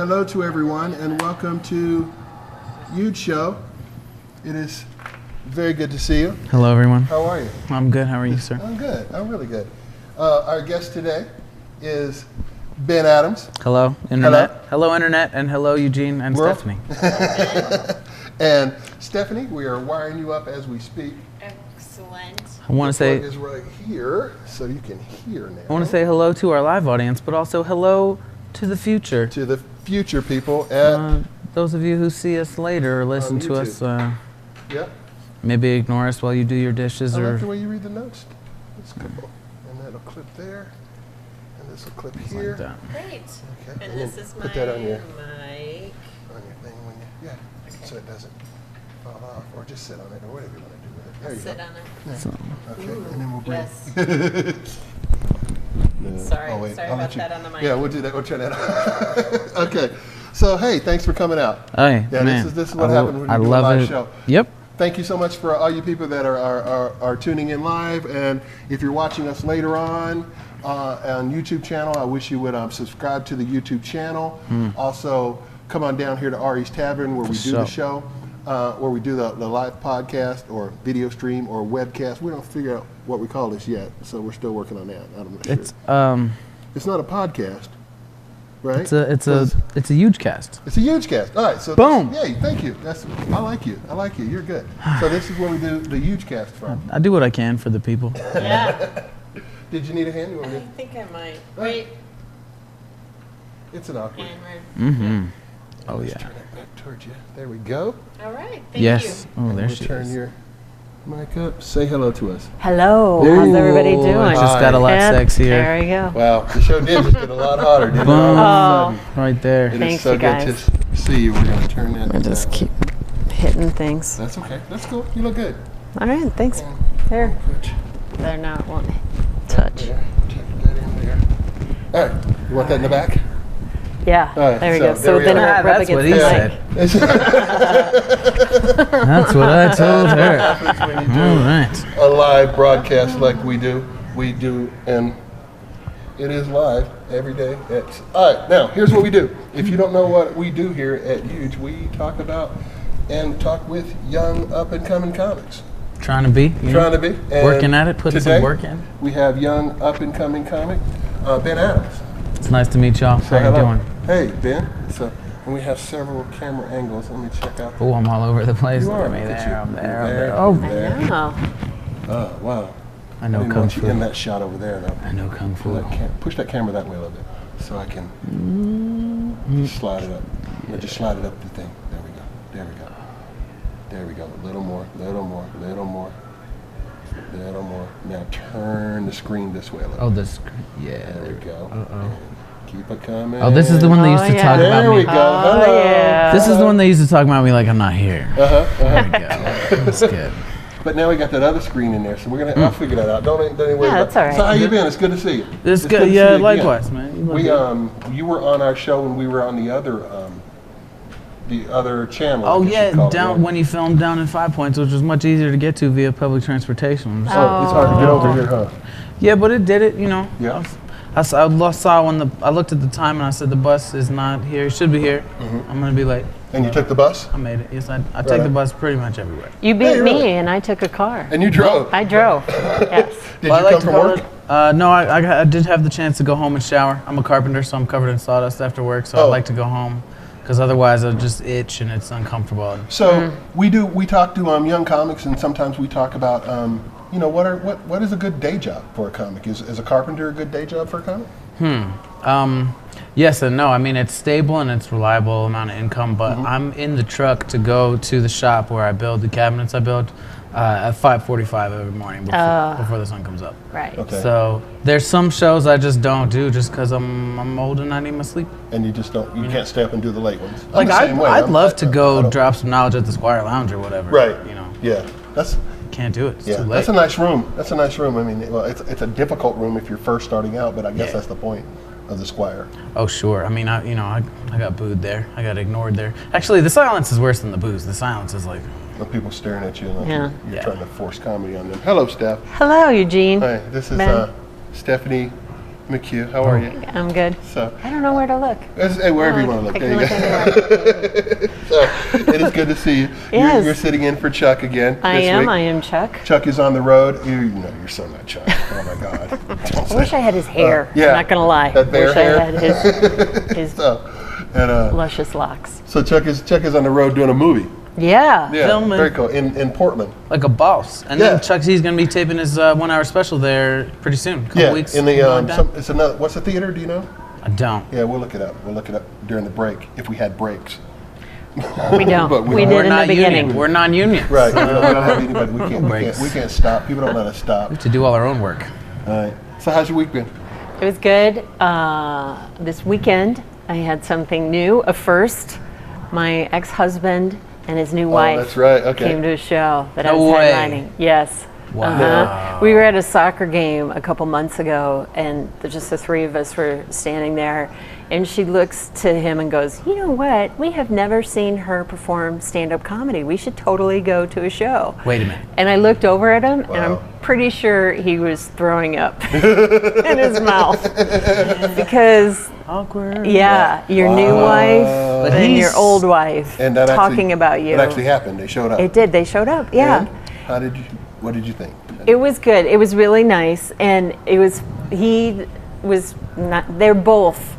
Hello to everyone, and welcome to EUGE Show. It is very good to see you. Hello, everyone. How are you? I'm good. How are you, sir? I'm good. I'm really good. Our guest today is Ben Adams. Hello, Internet. Hello, Internet, and hello, Eugene and World. Stephanie. And Stephanie, we are wiring you up as we speak. Excellent. I want to say Plug is right here, so you can hear now. I want to say hello to our live audience, but also hello to the future. To the future people at Those of you who see us later or listen to us, yep. maybe ignore us while you do your dishes I or like the way you read the notes. That's cool. And that'll clip there, and this will clip here. like that. Great. Okay. And this is my put that on your mic. thing when you so it doesn't fall off, or just sit on it, or whatever you want to do with it. There you Sit go. on it. Yeah. So, Okay, and then we'll bring. Yes. No. Sorry, Oh, wait, sorry I'll about let you- that on the mic. Yeah, we'll do that. We'll turn that on. Okay. So hey, thanks for coming out. hey, Yeah, man. this is what happens when you I do a love live it. show. Yep. Thank you so much for all you people that are tuning in live, and if you're watching us later on YouTube channel, I wish you would subscribe to the YouTube channel. Also, come on down here to Ari's Tavern where we do the show, where we do the live podcast or video stream or webcast. We don't figure out what we call this yet, so we're still working on that. I'm not sure. It's not a podcast, right? It's a huge cast. It's a huge cast. All right, so Boom. Yay, thank you. I like you. I like you. You're good. So this is where we do the huge cast from. I do what I can for the people. Yeah. Did you need a hand? You want I me think I might. Wait. It's an awkward. And Mm-hmm. Oh Let's yeah. turn it back towards you. There we go. all right. Thank Yes. you. Oh, And there we'll she turn is. your mic up. Say hello to us. Hello, how's everybody Ooh, doing? it just got a lot And sexier. There we go. Wow, the show did just get a lot hotter, didn't it? Boom. All of a sudden. Right there. It is Thanks, so you good guys. to see you. We're going to turn that. I just keep hitting things. That's okay. That's cool. You look good. All right, thanks. There. They're not wanting to touch. There. Tuck that in there. All right. You want that in the back? Yeah, All right, there we so go. there So we then go. it won't rub That's against what the he mic. said. That's what I told her. Happens when you do All right. a live broadcast like we do, and it is live every day. All right, now here's what we do. If you don't know what we do here at EUGE, we talk about and talk with young up-and-coming comics. Trying to be. You Trying know, to be. And working at it, putting today, some work in. We have young up-and-coming comic, Ben Adams. It's nice to meet y'all. So How you hello. doing? Hey, Ben. So, and we have several camera angles. Let me check out. Oh, I'm all over the place. You Look are. at me Look at there. you. I'm there. I'm There. there. Oh, There. Oh, Oh, wow. I know didn't kung want you in fu. that shot over there. Now. I know kung fu. Push that camera that way a little bit, so I can just slide it up. Yeah. Just slide it up the thing. There we go. There we go. There we go. A little more. Little more. Little more. Little more. Now turn the screen this way a little. Oh, this. Yeah. There we go. Uh-oh. Keep it coming. Oh, this is the one they used to yeah. talk There about we me. go. oh Hello. yeah. This is the one they used to talk about me like I'm not here. There we go. That's good. But now we got that other screen in there, so we're gonna. I'll figure that out. Don't worry Yeah, about that's all right. So how you been? It's good to see you. It's good good. to see Yeah, you again. likewise, man. You look We good. you were on our show when we were on the other channel. Oh I guess yeah, you'd call it, down yeah. when you filmed down in 5 Points, which was much easier to get to via public transportation. So- Oh, it's hard to get over here, huh? yeah, but it did it. You know. Yeah. I saw when I looked at the time and I said the bus is not here. It should be here. I'm gonna be late. And you took the bus? I made it. Yes, I take the bus pretty much everywhere. You beat Hey, really? me, and I took a car. And you drove? I drove. Yes. Did Well, I you like come to from call work? it- no, I did have the chance to go home and shower. I'm a carpenter, so I'm covered in sawdust after work. So I Oh. like to go home because otherwise I'll just itch and it's uncomfortable. So we talk to young comics, and sometimes we talk about what is a good day job for a comic? Is a carpenter a good day job for a comic? Yes and no. I mean, it's stable and it's reliable amount of income, but I'm in the truck to go to the shop where I build the cabinets I build at 5:45 every morning before the sun comes up. Right. Okay. So there's some shows I just don't do just because I'm old and I need my sleep. And you just don't. You can't stay up and do the late ones. I'm Like the same way. I'd love to I go don't- drop some knowledge at the Squire Lounge or whatever. Right. You know, Yeah. That's can't do it. It's yeah. too late. That's a nice room. That's a nice room. I mean, well, it's a difficult room if you're first starting out, but I guess Yeah. that's the point of the Squire. Oh sure. I mean, I got booed there. I got ignored there. Actually, the silence is worse than the booze. The silence is like. The people staring at you like Yeah. you're Yeah. trying to force comedy on them. Hello, Steph. Hello, Eugene. Hi, this is Ben. Stephanie McHugh. How are you? I'm good. So, I don't know where to look. hey, wherever you want to look. I There can you look go. anywhere. So, it is good to see you. Yes. You're sitting in for Chuck again I this am. week. I am Chuck. Chuck is on the road. You know, you're so not Chuck. Oh my God. I wish I had his hair. yeah. I'm not gonna lie. That bear wish hair. I had his And luscious locks. so Chuck is on the road doing a movie. Yeah. Yeah, Filming. very cool in Portland. Like a boss. And Yeah. then Chuck Z's going to be taping his 1 hour special there pretty soon. Couple weeks. in the something like that. it's another. What's the theater? Do you know? I don't. Yeah, we'll look it up. We'll look it up during the break if we had breaks. We don't. But we don't. did We're in the not beginning. union. We're non-union. Right. We don't have anybody. We Breaks. can't stop. People don't let us stop. To do all our own work. All right. So how's your week been? It was good. This weekend, I had something new, a first. My ex-husband and his new wife that's right. Okay. came to a show that I No was way. headlining. Yes. Wow. We were at a soccer game a couple months ago, and just the three of us were standing there. And she looks to him and goes, "You know what? We have never seen her perform stand-up comedy. We should totally go to a show." Wait a minute. And I looked over at him, and Wow. I'm pretty sure he was throwing up in his mouth because, Awkward. yeah, your new wife But and your he's- old wife And that talking actually, about you. It actually happened. They showed up. It did. They showed up. Yeah. And how did you? What did you think? It was good. It was really nice, and he was not. They're both.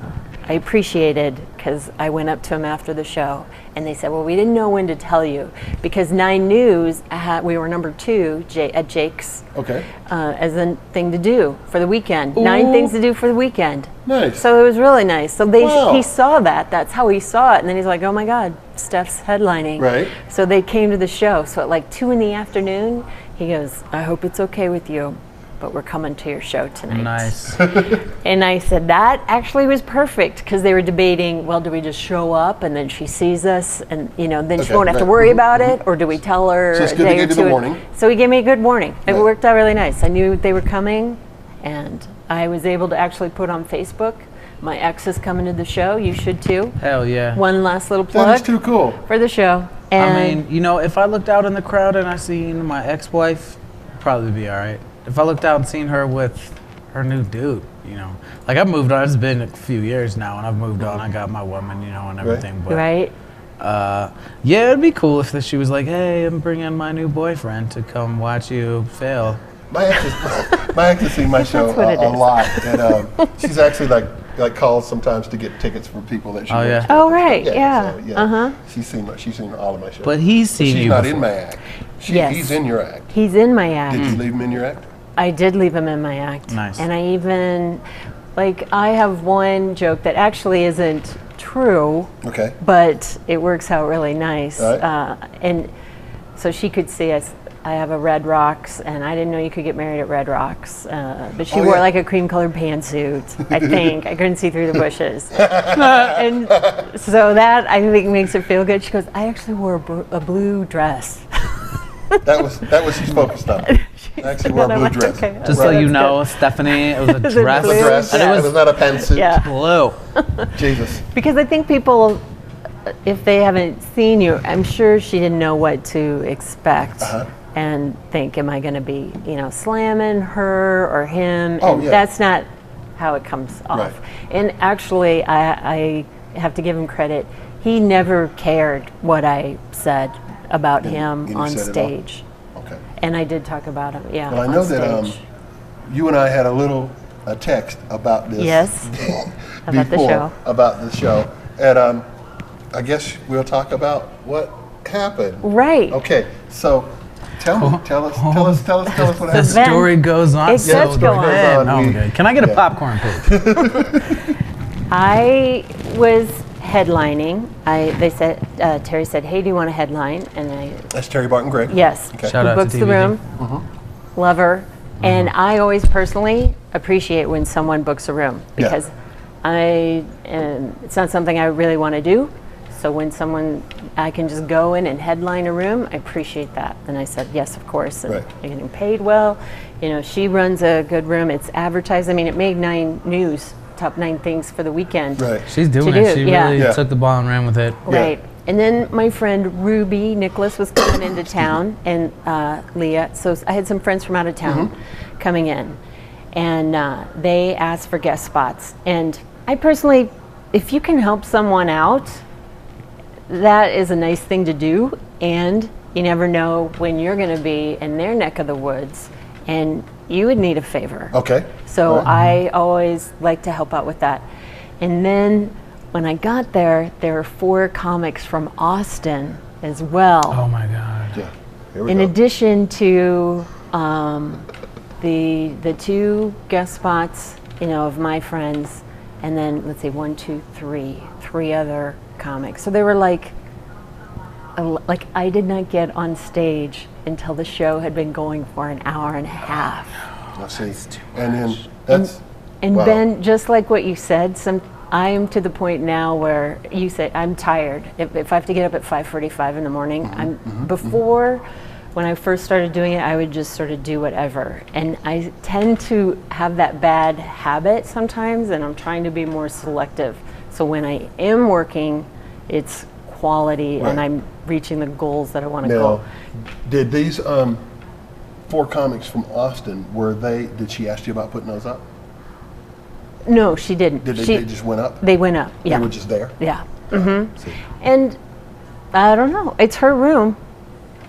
I appreciated because I went up to him after the show, and they said, "Well, we didn't know when to tell you because 9 News we were number 2 at Jake's Okay. as a thing to do for the weekend. 9 things to do for the weekend." Nice. So it was really nice. So Wow. he saw that. That's how he saw it, and then he's like, "Oh my God, Steph's headlining." Right. So they came to the show. So at like 2 in the afternoon, he goes, "I hope it's okay with you, but we're coming to your show tonight." Nice. And I said, that actually was perfect because they were debating, well, do we just show up and then she sees us and, then she Okay, won't have to right. worry about it, or do we tell her So it's a good to day give or you the two? warning. So he gave me a good warning. It Right. worked out really nice. I knew they were coming, and I was able to actually put on Facebook, my ex is coming to the show, you should too. Hell yeah. One last little That plug is too cool. for the show. And I mean, if I looked out in the crowd and I seen my ex-wife, probably be all right. If I looked out and seen her with her new dude, like I've moved on. It's been a few years now, and I've moved on. I got my woman, and everything. But right? yeah, it'd be cool if she was like, "Hey, I'm bringing my new boyfriend to come watch you fail." My ex has seen my show That's what it a is. lot, and she's actually like calls sometimes to get tickets for people that she. Oh, works yeah. with. Oh, right, yeah. So, Uh-huh. She's seen all of my shows. But he's seen she's you not before. in my act. Yes. He's in your act. He's in my act. Did you leave him in your act? I did leave him in my act. Nice. And I even, I have one joke that actually isn't true, Okay. but it works out really nice. All right. And so she could see us. I have a Red Rocks, and I didn't know you could get married at Red Rocks. But she Oh, wore yeah. like a cream-colored pantsuit, I think. I couldn't see through the bushes. And so that, I think, makes it feel good. She goes, I actually wore a blue dress. That was she's focused on. I actually wore a And I'm blue like, dress. okay. Just Well, so you that's know, Stephanie, it was a Is it dress. blue? A dress. And It was not a pantsuit. Yeah. blue. Jesus. Because I think people, if they haven't seen you, I'm sure she didn't know what to expect and think, am I going to be, slamming her or him? Oh, And yeah. that's not how it comes off. Right. And actually, I have to give him credit. He never cared what I said about him you on said it all? stage. Okay. And I did talk about him, yeah, Well, I on know that stage. you and I had a text about this. Yes, about the before, show. About the show, and I guess we'll talk about what happened. Right. Okay, so tell us what The happened. Ben, story goes on. it does go on. Man, oh, We- good. Can I get a yeah. popcorn, please? I was headlining. Terry said, "Hey, do you want to headline?" And That's Terry Barton Gray. yes, Okay. Shout who out to books the TBD. room, love her, and I always personally appreciate when someone books a room Yeah. because it's not something I really want to do. So when I can just go in and headline a room, I appreciate that. And I said, yes, of course. And Right. you're getting paid well. She runs a good room. It's advertised. I mean, it made 9 News, top 9 things for the weekend. Right. She's doing To it. do, She yeah. really Yeah. took the ball and ran with it. Right. And then my friend Ruby Nicholas was coming into town, and Leah. So I had some friends from out of town coming in. and they asked for guest spots. And I personally, if you can help someone out, that is a nice thing to do, and you never know when you're going to be in their neck of the woods and you would need a favor. Okay. So All right. I always like to help out with that. And then when I got there were 4 comics from Austin as well. Oh my God. Yeah. Here we In go. addition to the 2 guest spots, of my friends, and then let's say 1, 2, 3 other comics. So they were like I did not get on stage until the show had been going for an hour and a half. I see. And then that's And wow. Ben, just like what you said, I am to the point now where you say I'm tired. If I have to get up at 5:45 in the morning, before, when I first started doing it, I would just sort of do whatever. And I tend to have that bad habit sometimes, and I'm trying to be more selective. So when I am working, it's quality, Right. and I'm reaching the goals that I want to Now, go. did these 4 comics from Austin, did she ask you about putting those up? No, she didn't. Did She- they just went up? They went up. Yeah. They were just there? Yeah. See. And I don't know. It's her room.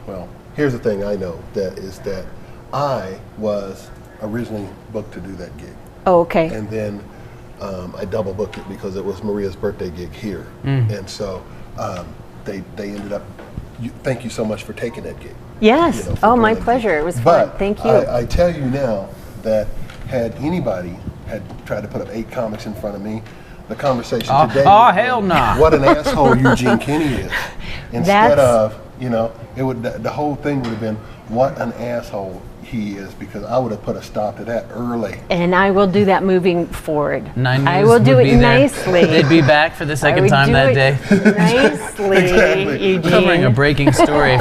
Well, here's the thing I know is that I was originally booked to do that gig. Oh, okay. And then I double booked it because it was Maria's birthday gig here. And so they ended up, thank you so much for taking that gig. Yes. for Oh, doing my that gig. pleasure. It was fun. But Thank you. I tell you now that had anybody had tried to put up 8 comics in front of me, the conversation today. oh, would hell be, nah. What an asshole Eugene Kenny is. Instead That's- of, it would the whole thing would have been what an asshole he is, because I would have put a stop to that early. And I will do that moving forward. 9 I News will do would it be there. nicely. They'd be back for the I second would time do that it day. Nicely, Exactly. Eugene. Covering a breaking story,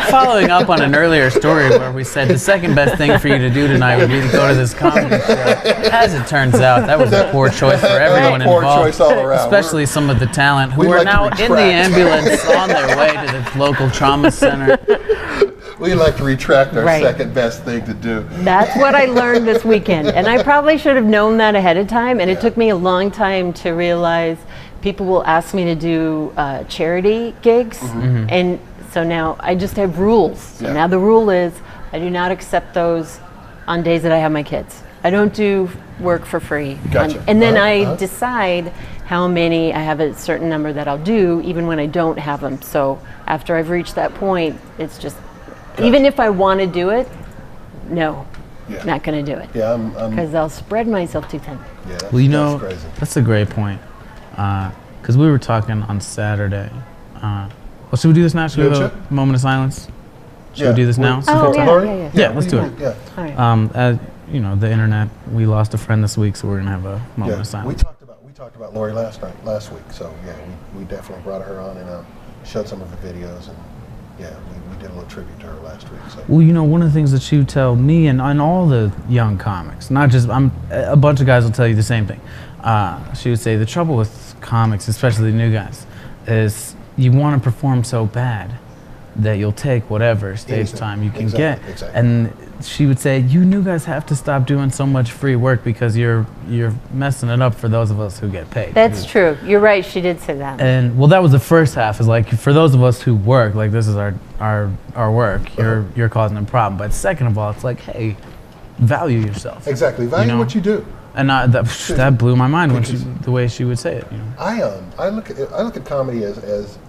following up on an earlier story where we said the second best thing for you to do tonight would be to go to this comedy show. As it turns out, that was a poor choice for everyone Poor involved, choice all around. especially some of the talent who we'd are like to now in the retract. ambulance on their way to the local trauma center. We like to retract our Right. second best thing to do. That's what I learned this weekend. And I probably should have known that ahead of time. And it took me a long time to realize people will ask me to do charity gigs. And so now I just have rules. So Yeah. now the rule is I do not accept those on days that I have my kids. I don't do work for free. Gotcha. And then I Uh-huh. decide how many, I have a certain number that I'll do even when I don't have them. So after I've reached that point, it's just, even if I want to do it, no, Yeah. not going to do it. Yeah, I'm Because I'll spread myself too thin. yeah, that's, Well, you that's know, crazy. that's a great point. Because we were talking on Saturday. Well, should we do this now? Should we have Gotcha. a moment of silence? Should Yeah. we do this now? Wait, Oh, for yeah, Lori? yeah, yeah. Yeah, what let's do you do want? it. Yeah. All right. As you know, the internet. We lost a friend this week, so we're gonna have a moment of We silence. talked about Lori last week. So yeah, we definitely brought her on and showed some of the videos, and yeah, we did a little tribute to her last week. So Well, you know, one of the things that she would tell me and all the young comics, not just a bunch of guys will tell you the same thing. She would say the trouble with comics, especially the new guys, is you want to perform so bad that you'll take whatever stage Exactly. time you can Exactly. get. Exactly. And she would say, you new guys have to stop doing so much free work because you're messing it up for those of us who get paid. That's true. You're right. She did say that. And well, that was the first half. Is like for those of us who work, like this is our work. You're causing a problem. But second of all, it's like, hey, value yourself. exactly, value know, what you do. And that blew my mind when the way she would say it. You know. I look at comedy as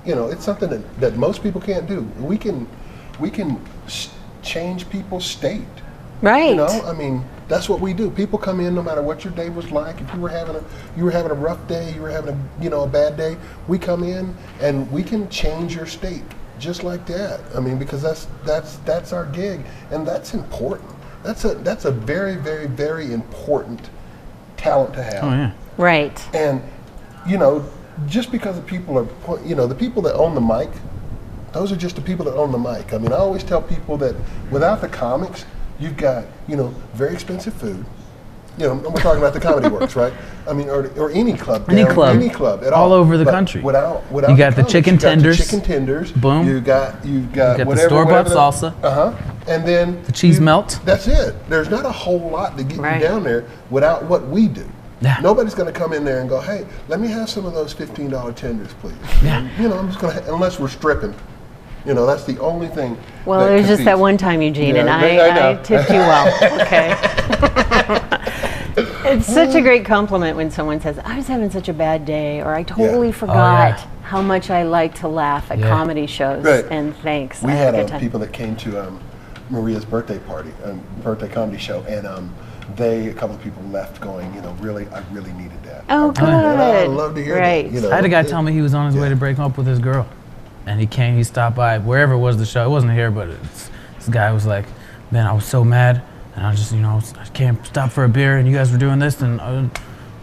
it's something that most people can't do. We can change people's state. Right. You know, I mean, that's what we do. People come in no matter what your day was like. If you were having a rough day, you were having a bad day, we come in and we can change your state just like that. I mean, because that's our gig, and that's important. That's a very, very, very important talent to have. Oh yeah. Right. And just because the people are, the people that own the mic, those are just the people that own the mic. I mean, I always tell people that without the comics, you've got, very expensive food. you know, we're talking about the Comedy Works, right? I mean, or any club. Any club. Any club at All all. over the But country. Without You got the comics, chicken you got tenders. The chicken tenders. Boom. You got the whatever. store-bought whatever salsa. And then The cheese melt. That's it. There's not a whole lot to get Right. you down there without what we do. Yeah. Nobody's going to come in there and go, hey, let me have some of those $15 tenders, please. Yeah. You know, I'm just going to, unless we're stripping. You know, that's the only thing. Well, that there was just that competes. one time, Eugene, Yeah, and I I know. tipped you well. Okay. It's such a great compliment when someone says, "I was having such a bad day," or "I totally forgot how much I like to laugh at comedy shows." Right. And thanks. We I had a good time. people that came to Maria's birthday party, birthday comedy show, and a couple of people left going, you know, really, I really needed that. Oh, good. And I love to hear Right. that. You know, I had a guy tell me he was on his way to break up with his girl, and he stopped by wherever it was the show. It wasn't here, but this guy was like, "Man, I was so mad, and I just, you know, I can't stop for a beer, and you guys were doing this, and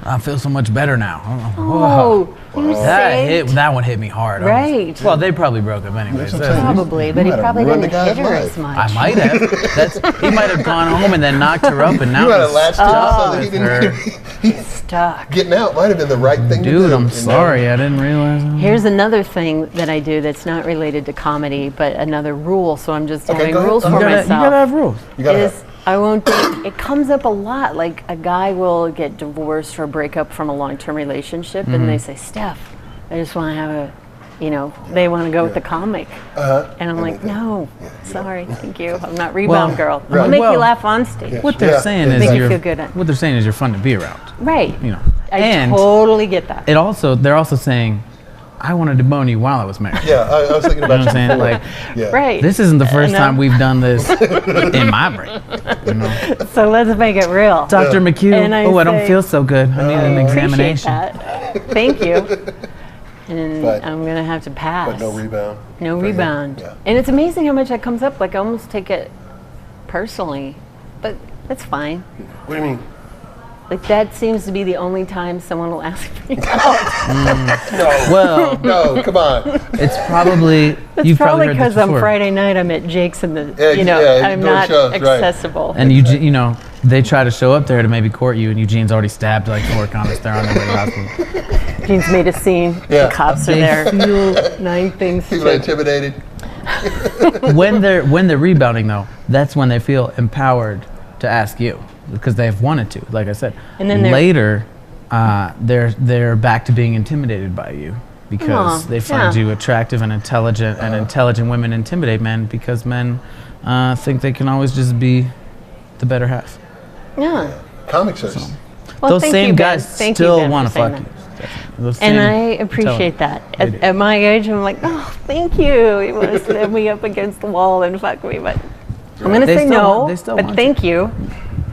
I feel so much better now." Oh, you saved. That one hit me hard. I was- Right. well, they probably broke up anyways. That's what I'm saying. Probably, You but he might have probably ruined didn't the guy's hit her life. as much. I might have. He might have gone home and then knocked her up, and now You had a he's latch to stuck it so that he with didn't. her. He's Stuck. getting out might have been the right thing to do. Dude, I'm you know? sorry. I didn't realize. Here's another thing that I do that's not related to comedy, but another rule. So I'm just Okay, doing go ahead. rules You for You myself. gotta have rules. You gotta is have. I won't date. It comes up a lot. Like a guy will get divorced or break up from a long-term relationship, and they say, "Steph, I just want to have a," you know, they want to go with the comic, and I'm like, "No, sorry, thank you. I'm not rebound girl. I'll make you laugh on stage." What they're Yeah. saying Make is you feel good. what they're saying is you're fun to be around. Right. You know, I and totally get that. they're also saying, I wanted to bone you while I was married. Yeah, I was thinking You know about what I'm saying? before. Like, Yeah. Right. this isn't the first No. time we've done this in my brain. You know? So let's make it real. Dr. McHugh, And I I don't say- feel so good. I need an Appreciate examination. that. Thank you. And But- I'm gonna have to pass. But no rebound. No for you. rebound. Yeah. And it's amazing how much that comes up. Like I almost take it personally, but that's fine. What do you mean? Like that seems to be the only time someone will ask me out. No. Well, No, come on. it's probably It's you've probably heard this because on before. Friday night I'm at Jake's and Yeah, you know, yeah, I'm doing not shows, right. accessible. And Eugene, you know, they try to show up there to maybe court you, and Eugene's already stabbed like 4 comics there on their way to the hospital. Gene's made a scene. Yeah. The cops are They there. feel- 9 things People are to intimidated. when they're rebounding though, that's when they feel empowered to ask you because they've wanted to. Like I said, And then they're- later they're back to being intimidated by you because Aw, they find yeah. you attractive and intelligent, and intelligent women intimidate men because men think they can always just be the better half. Yeah. Comics are. Well, Those thank same you, Ben. guys Thank you, still Ben, want to for saying fuck that. you. Those And same I appreciate that. They do. At my age, I'm like, oh, thank you. He want to slam me up against the wall and fuck me, but I'm going to They say still no. want- they still but want thank you.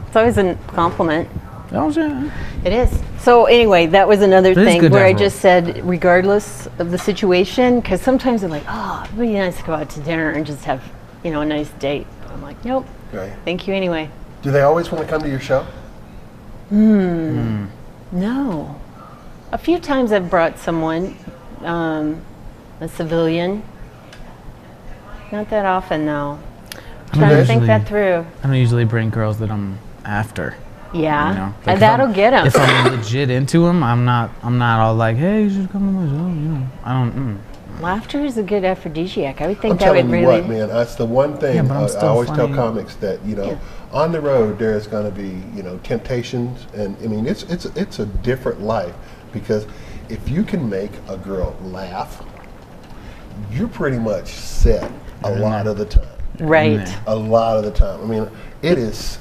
It's always a compliment. Oh, yeah. It is. So anyway, that was another It is thing good to where I have just said, regardless of the situation, because sometimes I'm like, oh, it'd be nice to go out to dinner and just have, you know, a nice date. I'm like, nope. Right. Thank you anyway. Do they always want to come to your show? No. A few times I've brought someone, a civilian. Not that often, though. Trying to think that through. I don't usually bring girls that I'm after. Yeah, You know, like and if that'll I'm- get them. If I'm legit into them, I'm not all like, hey, you should come to my show. You know, I don't. Laughter is a good aphrodisiac. I would I'm think that would telling you really. what, man. That's the one thing Yeah, but I'm I still always tell funny. comics that on the road there's going to be temptations, and I mean it's a different life because if you can make a girl laugh, you're pretty much set a lot of the time. Right. Yeah. A lot of the time. I mean, it is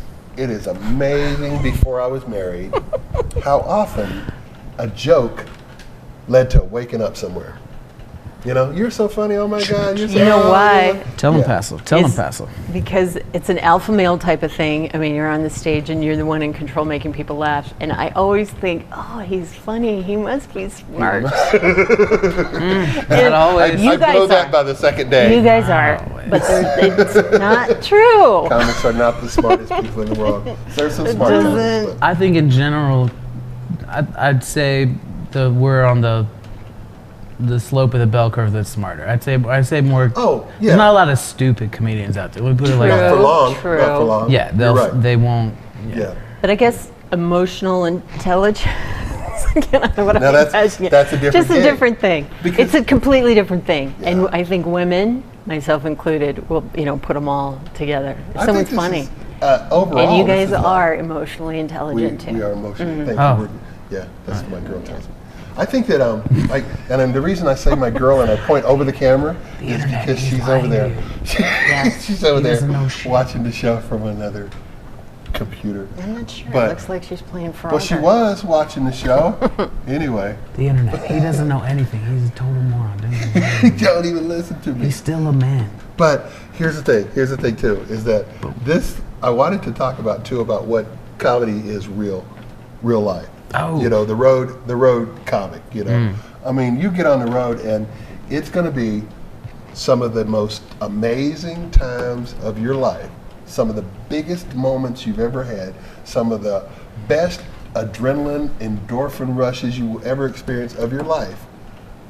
amazing before I was married how often a joke led to waking up somewhere. You know, you're so funny. Oh my God, you're so. You know why? Tell them Yeah. Paso. Tell them It's- Paso. Because it's an alpha male type of thing. I mean, you're on the stage and you're the one in control making people laugh. And I always think, oh, he's funny. He must be smart. Not always. You I guys blow that are. by the second day. You guys are. But it's not true. Comics are not the smartest people in the world. There's some smart comics, doesn't- but I think in general, I'd say we're on the slope of the bell curve that's smarter. I'd say more. Oh, yeah. There's not a lot of stupid comedians out there. We put it like not that. for long. True. Not for long. Yeah, You're right. they won't. Yeah. But I guess emotional intelligence. What Now that's a different Just a gig. different thing. Because- It's a completely different thing, Yeah. and I think women, myself included, will put them all together. It's I so think much funny. this is, overall, And you this guys is are emotionally intelligent we too. are emotionally. Thank Oh. you. Yeah, that's what my girl tells me. I think that like, and then the reason I say my girl and I point over the camera is internet, because he's she's over lying there. to Yes. She's over He there doesn't know shit. watching the show from another computer. I'm not sure. But- It looks like she's playing Frogger. Well, she was watching the show. Anyway, The internet. He doesn't know anything. He's a total moron. don't even listen to me. He's still a man. But here's the thing. Here's the thing too. Is that this? I wanted to talk about too about what comedy is real life. Oh. You know, the road comic. You know, I mean, you get on the road and it's going to be some of the most amazing times of your life. Some of the biggest moments you've ever had. Some of the best adrenaline, endorphin rushes you will ever experience of your life.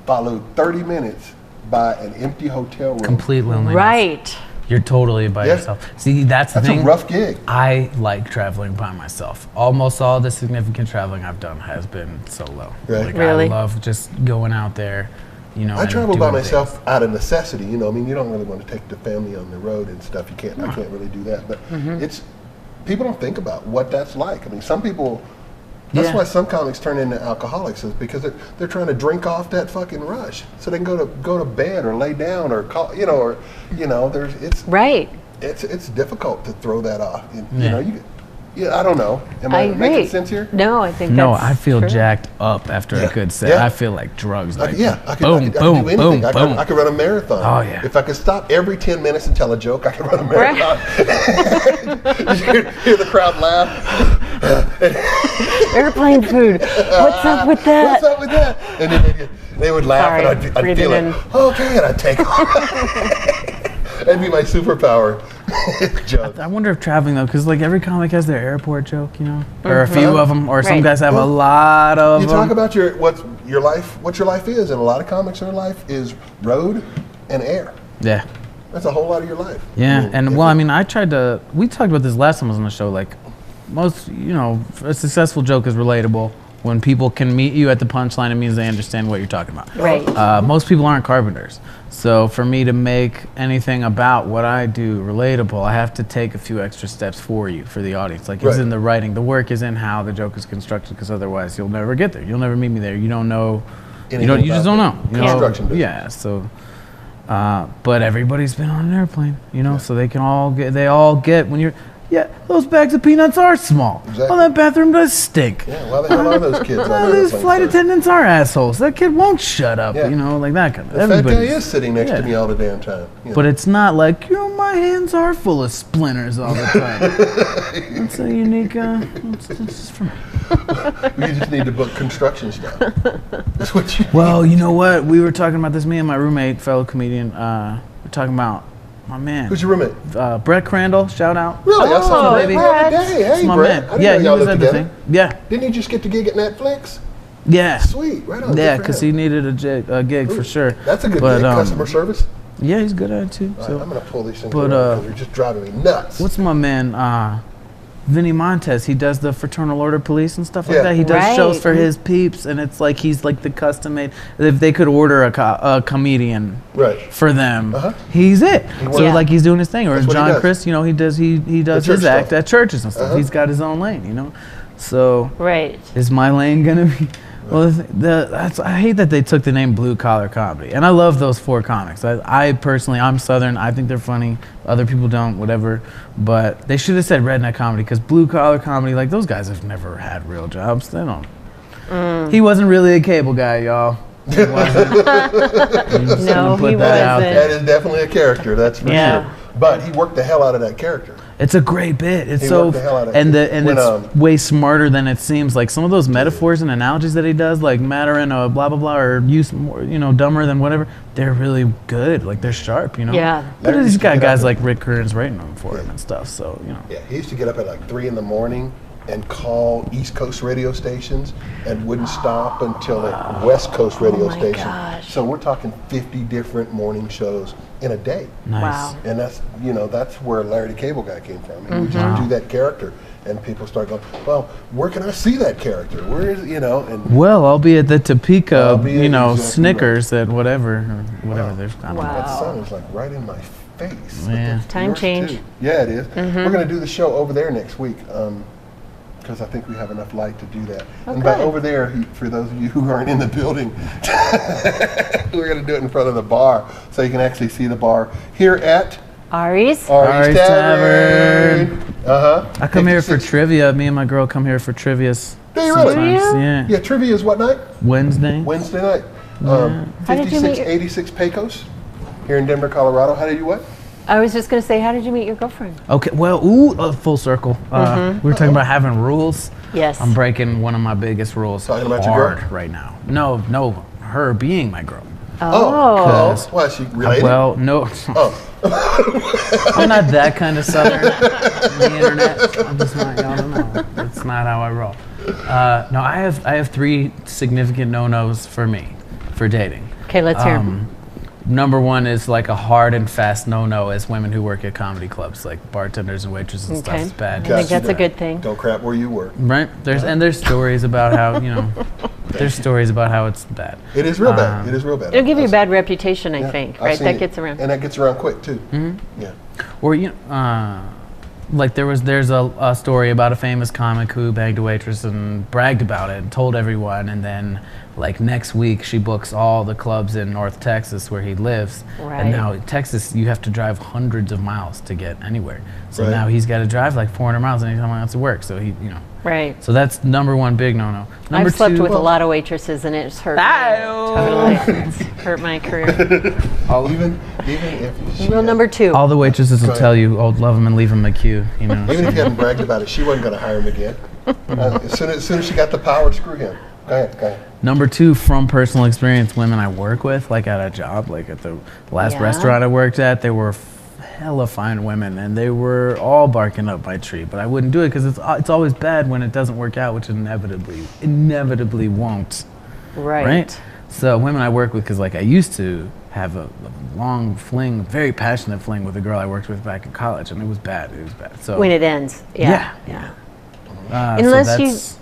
Followed 30 minutes by an empty hotel room. Complete loneliness. Right. You're totally by Yeah. yourself. See, that's the That's thing. a rough gig. I like traveling by myself. Almost all the significant traveling I've done has been solo. Right. Like, Really? I love just going out there, I and travel by doing myself out of necessity. You know, I mean, you don't really want to take the family on the road and stuff. I can't really do that. But it's people don't think about what that's like. I mean, some people. That's Yeah. why some comics turn into alcoholics, is because they're trying to drink off that fucking rush, so they can go to bed or lay down or call, there's Right. it's difficult to throw that off. Yeah. I don't know. Am I agree. making sense here? No, I think No, that's I feel true. jacked up after Yeah. a good set. Yeah. I feel like drugs. Like, I could boom, do boom, anything. boom, I boom. could run a marathon. Oh, yeah. If I could stop every 10 minutes and tell a joke, I could run a Right. marathon. hear the crowd laugh. Airplane food. What's up with that? What's up with that? And then they would laugh, Sorry, and I'd feel breathing like, in. okay, and I'd take off. That'd be my superpower. Joke. I wonder if traveling though, because like every comic has their airport joke, or a few of them, or some Right. guys have a lot of You them. talk about what your life is, and a lot of comics in life is road and air. Yeah. That's a whole lot of your life. Yeah, if and well, I mean, we talked about this last time I was on the show. Like, most, a successful joke is relatable. When people can meet you at the punchline, it means they understand what you're talking about. Right. Most people aren't carpenters. So for me to make anything about what I do relatable, I have to take a few extra steps for the audience. Like, it's Right. in the writing. The work is in how the joke is constructed, because otherwise you'll never get there. You'll never meet me there. You don't know. You just don't know. Construction business. Yeah, so... but everybody's been on an airplane, so they all get when you're, those bags of peanuts are small. Exactly. Oh, that bathroom does stink. Yeah, why the hell are those kids on Oh, the those airplane flight first? attendants are assholes. That kid won't shut up, Yeah. like that kind of. The fat guy everybody's- is sitting next yeah. to me all the damn time. But it's not like, my hands are full of splinters all the time. It's a unique, it's just for me. You just need to book construction stuff. That's what you. Well, you know what? We were talking about this, me and my roommate, fellow comedian, we're talking about my man. Who's your roommate? Brett Crandall, shout out. Really? I saw Oh, him the baby. other day. It's Hey, my Brett. man. I didn't Yeah, know he y'all was lived at the together. thing. Yeah, Didn't he just get the gig at Netflix? yeah. Sweet, right on. Yeah, good for because him. he needed a gig for sure. That's a good But, gig. Customer service. Yeah, he's good at it too. All So. right, I'm gonna pull these things but, around because they're just driving me nuts. What's my man, Vinny Montez? He does the Fraternal Order Police and stuff like Yeah. that. He does Right. shows for his peeps, and it's like he's like the custom made. If they could order a comedian Right. for them, Uh-huh. he's it. So Yeah. like he's doing his thing, or That's what he John does. Chris, he does church his act stuff. at churches and stuff. Uh-huh. He's got his own lane, So Right. is my lane gonna be? Well, I hate that they took the name Blue Collar Comedy, and I love those four comics. I personally, I'm Southern. I think they're funny. Other people don't, whatever. But they should have said Redneck Comedy, because Blue Collar Comedy, like, those guys have never had real jobs. They don't. He wasn't really a cable guy, y'all. He wasn't. I'm just No, gonna put he that out wasn't. there. That is definitely a character. That's for Yeah. sure. But he worked the hell out of that character. It's a great bit. It's He so worked the hell out of and it. When, it's way smarter than it seems. Like some of those metaphors and analogies that he does, like matter and blah blah blah, or use more, dumber than whatever. They're really good. Like they're sharp, Yeah. But Larry he's used to got get guys up like Rick Kearns writing them for him and stuff. So Yeah, he used to get up at like 3 a.m. and call East Coast radio stations and wouldn't stop until a West Coast radio Oh my station. gosh. So we're talking 50 different morning shows in a day. nice. Wow. And that's where Larry the Cable Guy came from. He would just do that character. and people start going, well, where can I see that character? Where is, you know? And Well, I'll be at the Topeka, I'll be you know, exactly Snickers at whatever, there's. I don't know. Wow. that sun is like right in my face. Yeah. Time Yours change. too. Yeah, it is. We're going to do the show over there next week because I think we have enough light to do that. And by good. over there, for those of you who aren't in the building, we're going to do it in front of the bar so you can actually see the bar here at Ari's. Ari's Tavern. Uh-huh. I come here for 56 trivia. Me and my girl come here for trivia. Do you really? sometimes. Do you? Yeah. Yeah, trivia is what night? Wednesday. Wednesday night. How did you meet your- 5686 Pecos here in Denver, Colorado. How did you what? I was just going to say, how did you meet your girlfriend? Okay, well, full circle. We were talking about having rules. Yes. I'm breaking one of my biggest rules Talking about your hard girl? right now. No, her being my girl. Oh. Cause- Why, is she related? Well, no. I'm not that kind of southern. The internet. I'm just not. Y'all don't know. That's not how I roll. No, I have 3 significant no-nos for me for dating. Okay, let's hear 'em. Number 1 is like a hard and fast no-no as women who work at comedy clubs, like bartenders and waitresses and stuff. Okay. It's bad. I think Gotcha. that's a good thing. Don't crap where you work. Right? There's stories about how, there's stories about how it's bad. It is real bad. It is real bad. It'll give you a I've- bad reputation, I yeah, think, I've right? seen That it. gets around. And that gets around quick, too. Yeah. Or like there's a story about a famous comic who banged a waitress and bragged about it and told everyone, and then like next week she books all the clubs in North Texas where he lives. Right. And now Texas, you have to drive hundreds of miles to get anywhere. So Right. now he's got to drive like 400 miles anytime he wants to work. So he, Right. So that's number 1 big no-no. Number I've slept 2, with a lot of waitresses, and it's hurt. Ow. Totally. It's hurt my career. Even if she Rule had- number 2. all the waitresses will Go ahead. tell you, "Oh, love him and leave him a queue." Even if you hadn't bragged about it, she wasn't going to hire him again. As soon as she got the power, screw him. Go ahead. Number 2, from personal experience, women I work with, like at a job, like at the last Yeah. restaurant I worked at, they were hella fine women, and they were all barking up my tree. But I wouldn't do it because it's always bad when it doesn't work out, which inevitably won't. Right? So women I work with, because like I used to have a long fling, very passionate fling with a girl I worked with back in college, and it was bad. So When it ends. Yeah. Yeah. Unless so you- that's-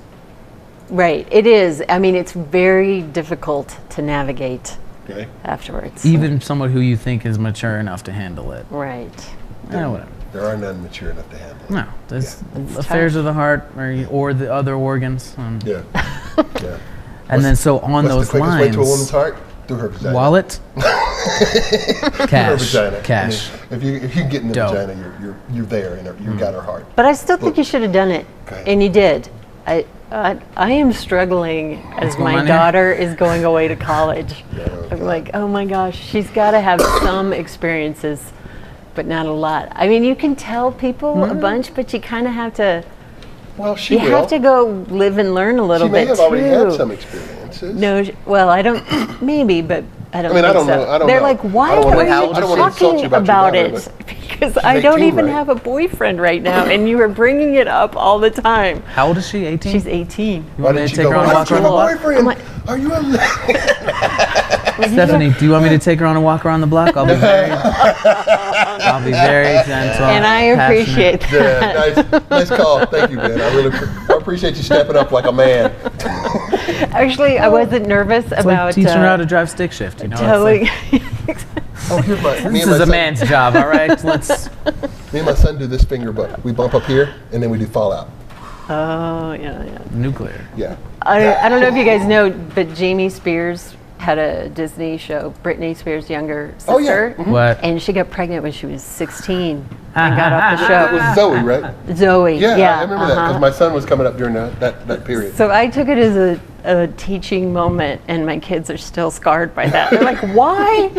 Right. It is. I mean, it's very difficult to navigate Okay. afterwards. even someone who you think is mature enough to handle it. Right. Whatever. There are none mature enough to handle it. No, there's It's affairs tough. of the heart or the other organs. Yeah. Yeah. And then so on What's those the quickest way to a woman's lines, heart? Through her vagina. wallet, Her cash, vagina. cash. I mean, if you get in the Dope. vagina, you're there, and you got her heart. But I still think you should have done it, Okay. and you did. I am struggling as going my on here? daughter is going away to college. Oh, I'm God. like, oh my gosh, she's got to have some experiences, but not a lot. I mean, you can tell people a bunch, but you kind of have to. Well, she You will. have to go live and learn a little She may bit have too. already had some experiences. No, well, I don't. Maybe, but I don't. I mean, I think don't so. know. I don't They're know. like, why I don't are wanna- you I don't wanna insult talking you about your about daughter, it? Because I she's don't 18, even right? have a boyfriend right now, and you are bringing it up all the time. How old is she? 18? She's 18. You Why want me didn't to you take go, her on a why walk don't you around have the a block? boyfriend? Are you a Stephanie, do you want me to take her on a walk around the block? I'll be very gentle. And I passionate. appreciate that. Yeah, nice call. Thank you, man. I appreciate you stepping up like a man. Actually, I wasn't nervous It's about like teaching her how to drive stick shift. You know, telling. Oh, here's my. Me this and my is a son, man's job. All right, let's. Me and my son do this finger, but we bump up here and then we do fallout. Oh yeah. Nuclear. Yeah. I don't know if you guys know, but Jamie Spears had a Disney show. Britney Spears' younger sister. Oh, yeah. Mhm. What? And she got pregnant when she was 16 and got off the It was show. Zoe, right? Zoe. Yeah, Yeah. I remember that because my son was coming up during that period. So I took it as a teaching moment, and my kids are still scarred by that. They're like, why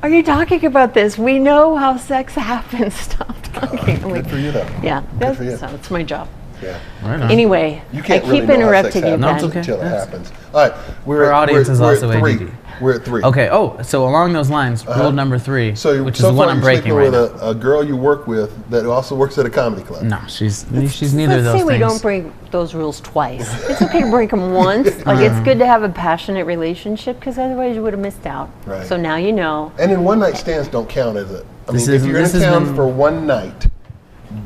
are you talking about this? We know how sex happens. Stop talking. I'm like, Good for you, though. yeah, Good for you. so it's my job. Yeah. Right on. Anyway, You I can't keep really know how sex interrupting you, happens No, it's Ben. okay. until it Yes. happens. All right, Our audience is we're also at 3. ADD. We're at 3. Okay. Oh, so along those lines, rule number 3, So which is so the one far I'm you're breaking sleeping right with now. a girl you work with that also works at a comedy club. No, she's neither of Let's those say we things. don't break those rules twice. It's okay to break them once. Like, it's good to have a passionate relationship, because otherwise you would have missed out. Right. So now you know. And then one night stands don't count as it. I This mean, if isn't- you're in this has town been- for one night,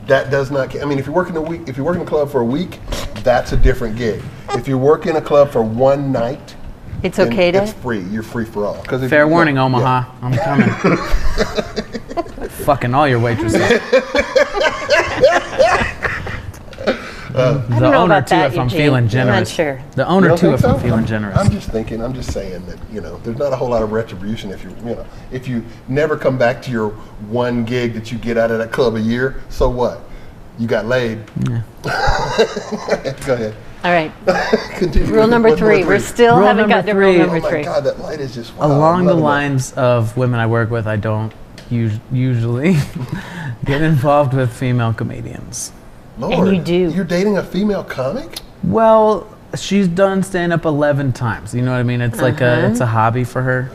that does not. I mean, if you're working if you're working a club for a week, that's a different gig. If you're working a club for one night, It's okay to. It's free. You're free for all. Fair warning, Omaha. I'm coming. Fucking all your waitresses. I don't The know owner about too, that, if I'm Eugene. feeling I'm generous. not sure. The You owner don't too, think if I'm so? feeling generous. I'm just thinking. I'm just saying that there's not a whole lot of retribution if you never come back to your one gig that you get out of that club a year. So what? You got laid. Yeah. Go ahead. All right. Continue. Rule number three. We're still Rule haven't number gotten to rule three. number Oh my three. God, that light is just wow, Along I'm the loving that. lines of women I work with, I don't usually get involved with female comedians. Lord, you do. You're dating a female comic? Well, she's done stand up 11 times. You know what I mean? It's like it's a hobby for her,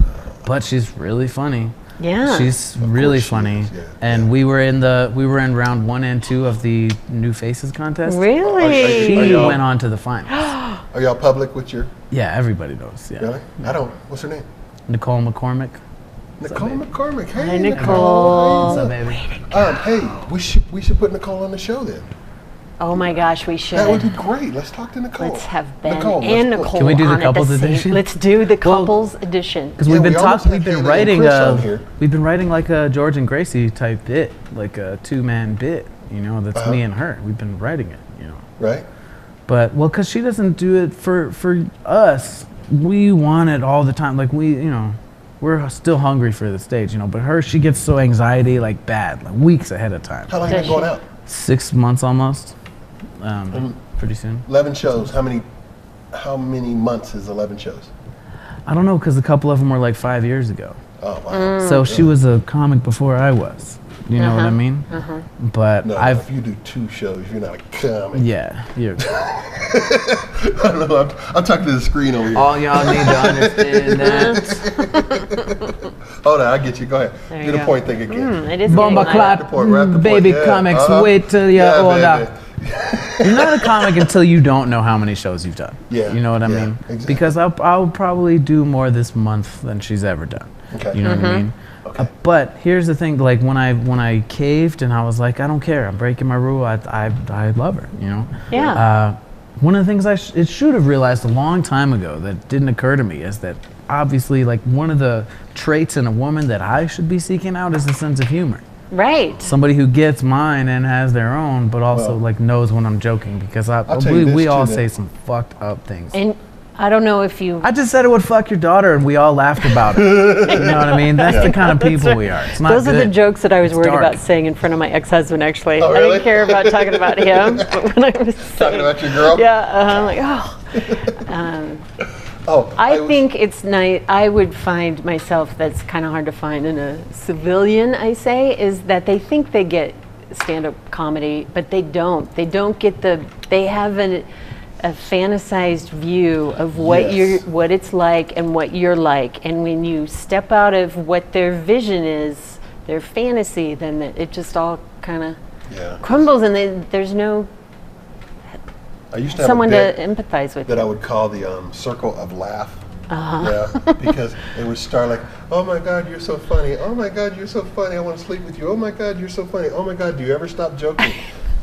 but she's really funny. Yeah. She's really she funny. is, yeah. And we were in round 1 and 2 of the New Faces contest. Really? She y'all- went on to the finals. Are y'all public with your? Yeah, everybody knows. Yeah. Really? I don't. What's her name? Nicole McCormick. Nicole McCormick. Hey, Hi, Nicole. Nicole. What's up, baby? Hey, we should put Nicole on the show then. Oh my gosh, we should. That would be great. Let's talk to Nicole. Let's have Ben Nicole, and let's- Nicole Can we do the on at couples same- edition? Let's do the couples edition. Because Yeah, we've been we almost talking, had we've been Haley and writing Chris on here. like a George and Gracie type bit, like a 2-man bit. You know, that's me and her. We've been writing it. You know, Right? but because she doesn't do it for us, we want it all the time. Like we're still hungry for the stage. You know, but she gets so anxiety like bad, like weeks ahead of time. How long have you been going out? 6 months almost. Pretty soon. 11 shows. How many months is 11 shows? I don't know, because a couple of them were like 5 years ago. Oh, wow. So she was a comic before I was. You know what I mean? But No, if you do 2 shows, you're not a comic. yeah. I don't know. I'm talking to the screen over here. All y'all need to understand that. Hold on, I get you. Go ahead. There Do you the go. point thing again. It is Bomba getting light. clot, We're at the point, baby yeah, comics, wait till you're older. You're not a comic until you don't know how many shows you've done. Yeah, You know what I yeah, mean? exactly. Because I'll probably do more this month than she's ever done. Okay. You know what I mean? Okay. But here's the thing: like when I caved and I was like, I don't care, I'm breaking my rule. I love her. You know. Yeah. One of the things it should have realized a long time ago that didn't occur to me is that obviously, like, one of the traits in a woman that I should be seeking out is a sense of humor. Right. Somebody who gets mine and has their own, but also Well, like knows when I'm joking, because I'll tell you this, we all too, say that- some fucked up things. And I don't know if you. I just said it would fuck your daughter, and we all laughed about it. You know what I mean? That's the kind of people we are. It's not Those are the good. jokes that I was It's worried dark. about saying in front of my ex-husband. Actually, Oh, I really? didn't care about talking about him, but when I was Talking saying, about your girl? yeah, I'm like, oh. Oh, I was- think it's nice. I would find myself, that's kind of hard to find in a civilian, I say, is that they think they get stand-up comedy, but they don't. They don't get they have a fantasized view of what Yes. what it's like and what you're like. And when you step out of what their vision is, their fantasy, then it just all kind of Yeah. crumbles, and there's no I used to have someone a to bit empathize with. that I would call the circle of laugh. Uh-huh. Yeah, because it would start like, oh my God, you're so funny. Oh my God, you're so funny. I want to sleep with you. Oh my God, you're so funny. Oh my God, do you ever stop joking?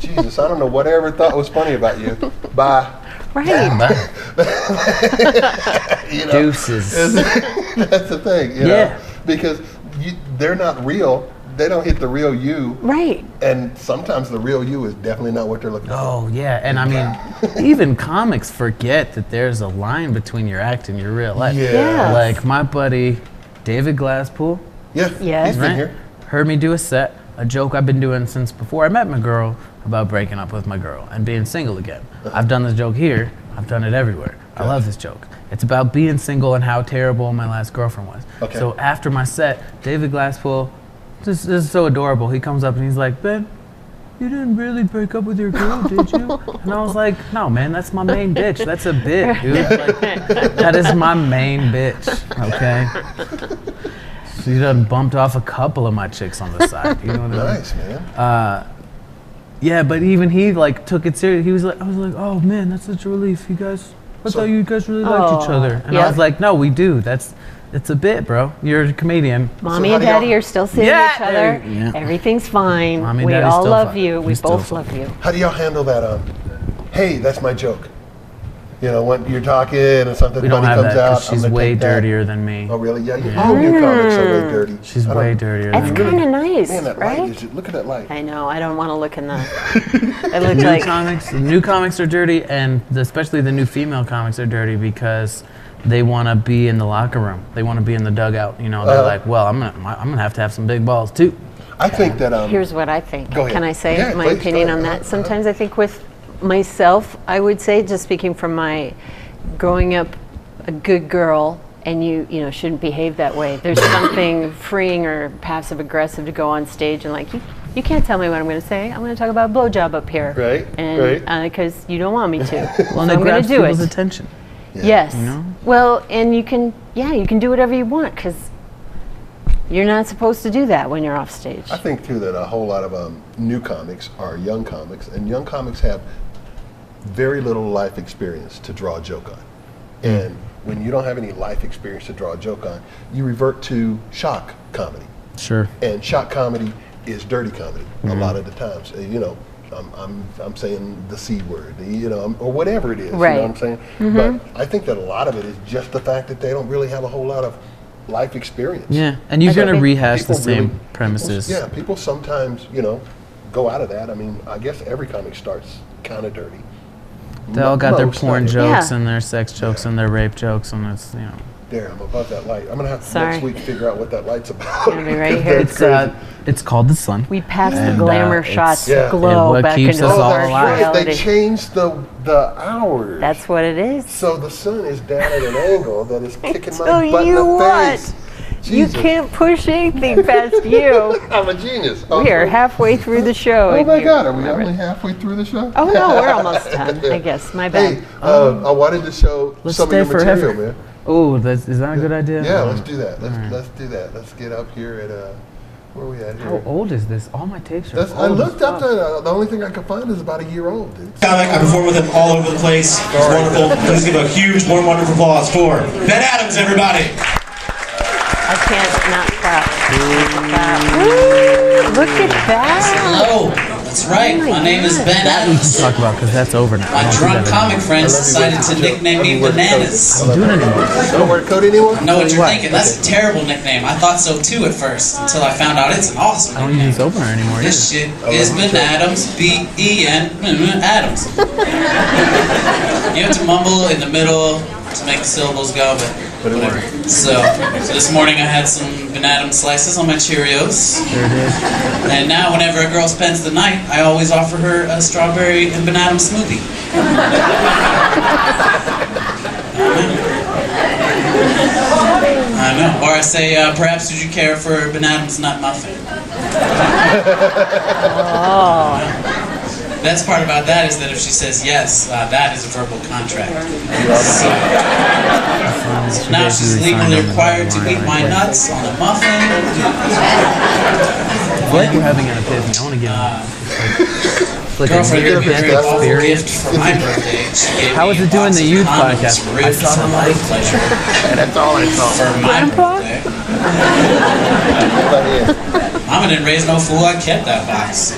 Jesus, I don't know what I ever thought was funny about you. Bye. Right. You know? Deuces. That's the thing, you Yeah. know? Because they're not real. They don't hit the real you. Right. And sometimes the real you is definitely not what they're looking for. Oh yeah, and I mean, even comics forget that there's a line between your act and your real life. Yeah. Like my buddy David Glasspool Yeah, Yes. he's been right? here. heard me do a set, a joke I've been doing since before I met my girl, about breaking up with my girl and being single again. I've done this joke here. I've done it everywhere. I love this joke. It's about being single and how terrible my last girlfriend was. Okay. So after my set, David Glasspool, this is so adorable. He comes up and he's like, Ben, you didn't really break up with your girl, did you? And I was like, no, man, that's my main bitch. That's a bit, dude. Like, that is my main bitch, okay? She done bumped off a couple of my chicks on the side. You know what I mean? Nice, man. Yeah, but even he like took it serious. He was like, I was like, oh man, that's such a relief. You guys, I thought you guys really liked each Aw, other. And yeah. I was like, no, we do. That's It's a bit, bro. You're a comedian. Mommy how and do y'all- Daddy are still seeing Yeah, each other. yeah. Everything's fine. Mommy and we Daddy's all still love fine. you. We We still both fine. love you. How do y'all handle that? Hey, that's my joke. You know, when you're talking and something We don't funny have comes that out, because she's I'm gonna way take that. dirtier than me. Oh, really? Yeah. All new comics are way dirty. She's I don't- way dirtier That's than me. kind of nice, Man, that light right? is. Look at that light. I know. I don't want to look in that. I look New like comics, the new comics are dirty, and especially the new female comics are dirty because they want to be in the locker room. They want to be in the dugout. You know, they're like, well, I'm gonna have to have some big balls too. I think that Here's what I think. Go ahead. Can I say Yeah, my please, opinion go on ahead. that? Sometimes I think with myself, I would say, just speaking from my growing up a good girl, and you know shouldn't behave that way. There's something freeing or passive aggressive to go on stage and like you can't tell me what I'm going to say. I'm going to talk about a blowjob up here, Right, And right. because you don't want me to, Well, so and it I'm going grabs to do people's it. attention. Yes. You know? Well, and you can do whatever you want because you're not supposed to do that when you're off stage. I think too that a whole lot of new comics are young comics, and young comics have very little life experience to draw a joke on. And when you don't have any life experience to draw a joke on, you revert to shock comedy. Sure. And shock comedy is dirty comedy a lot of the times. You know, I'm saying the C word, you know, or whatever it is. Right. You know what I'm saying? But I think that a lot of it is just the fact that they don't really have a whole lot of life experience. Yeah, and you're Okay. gonna rehash the People same really- premises. Yeah, people sometimes, you know, go out of that. I mean, I guess every comic starts kind of dirty. They all got their Most porn of it. jokes Yeah. and their sex jokes and their rape jokes, and it's There, I'm above that light. I'm gonna have to Sorry. next week figure out what that light's about. Gonna be right here. That's it's called the sun. We passed And, the glamour it's- shots Yeah. glow what back keeps into us all our alive. right. They reality. changed the hours. That's what it is. So the sun is down at an angle that is kicking my tell butt in you the what. face. You Jesus. can't push anything past you. I'm a genius. We are halfway through the show. Oh and my you God, are we remember- only halfway through the show? Oh no, we're almost done. I guess. My bad. Hey, I wanted to show Let's some of stay your material, forever. man. Oh, is that a good idea? Yeah, let's do that. Let's do that. Let's get up here at where are we at How here? old is this? All my tapes are I old. looked up the only thing I could find is about a year old, dude. Comic. I perform with him all over the place. He's wonderful. Please give a huge, warm, wonderful applause for Ben Adams, everybody. I can't not clap. Woo, look at that. Hello, that's right. My name is Ben That we can Adams. talk about because that's over now. My I don't do drunk that comic anymore. friends decided to nickname me Bananas. I don't do it anymore. You don't wear a coat anymore? Know what you're thinking? That's a terrible nickname. I thought so too at first, until I found out it's an awesome I don't nickname. use this opener anymore This either. shit is Ben Adams, B-E-N, Adams. You have to mumble in the middle to make the syllables go, but whatever. So this morning I had some Ben Adams slices on my Cheerios. There it is. And now whenever a girl spends the night, I always offer her a strawberry and Ben Adams smoothie. I know. Or I say, perhaps would you care for a Ben Adams nut muffin? Best part about that is that if she says yes, that is a verbal contract. So now she's legally required to eat my nuts on a muffin. I feel like we're having an epiphany. I want to give it's like Girlfriend a gave me a very near-death awful gift experience. for my birthday. She gave How me was a it doing box the of EUGE condoms podcast? ribbed I saw for them my like- pleasure. That's all I saw. For my birthday. Mama didn't raise no fool, I kept that box.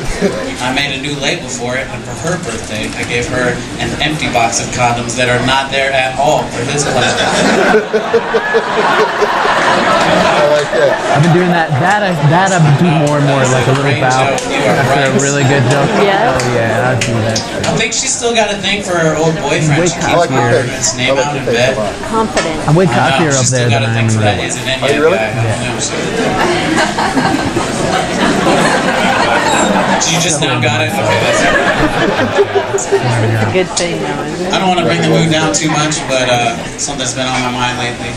I made a new label for it, and for her birthday, I gave her an empty box of condoms that are not there at all for his pleasure. I like that. I've been doing that. That I do more and more, like a little Great bow joke. You are after a right. really good joke. Yeah. Oh yeah, I do that. I think she's still got a thing for her old boyfriend. She I keeps like your wearing face. his I name like out your in face bed. a lot. Confident. I'm way I know, cockier up she's there still than got a I am thing in for real that life. isn't any Are you really? guy. I know. You just now got it? Okay, that's Good thing, though, isn't it? I don't want to bring the mood down too much, but something's been on my mind lately.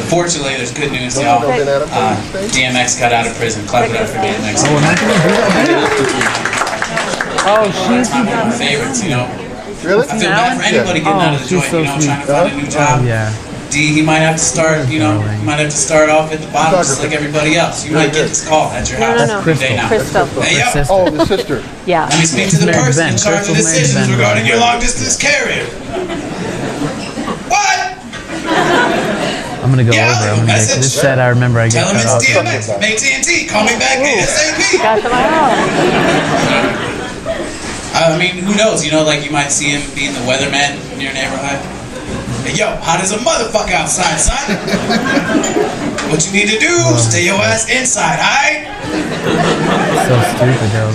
Fortunately, there's good news, y'all. Ben Adams on stage? DMX got out of prison. Clap it up for DMX. Oh, am I gonna do that? Oh, she's One of my favorites, you know. Really? I feel bad for anybody getting out of the she's joint, so you know, sweet. trying to find a new job. Oh yeah. D, he might have to start, you know, Darling. he might have to start off at the bottom just like everybody else. You might get this call at your house no. every day now. Crystal. Hey, yo, Sister. Oh, the sister. Yeah. let me speak to the Married person Ben. in charge of Crystal's married decisions Ben. regarding your long distance carrier. What? I'm gonna go Yeah, over. I'm gonna message. this set. I remember I get Tell him cut it's off. DMX from AT&T. Call me back ASAP. Got to my house. I mean, who knows? You know, like you might see him being the weatherman in your neighborhood. Hey, yo, hot as a motherfucker outside, son. What you need to do, stay your ass inside, alright? So stupid, though.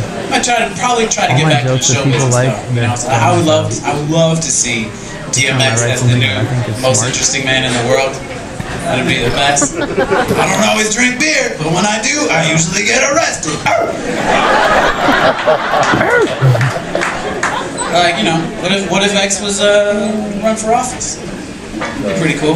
Probably try to All get my back to the jokes that show people business like, though. You know, so I would love to see DMX write as the something new that I think is most smart. interesting man in the world. That'd be the best. I don't always drink beer, but when I do, I usually get arrested. Like, you know, what if X was run for office? Be pretty cool.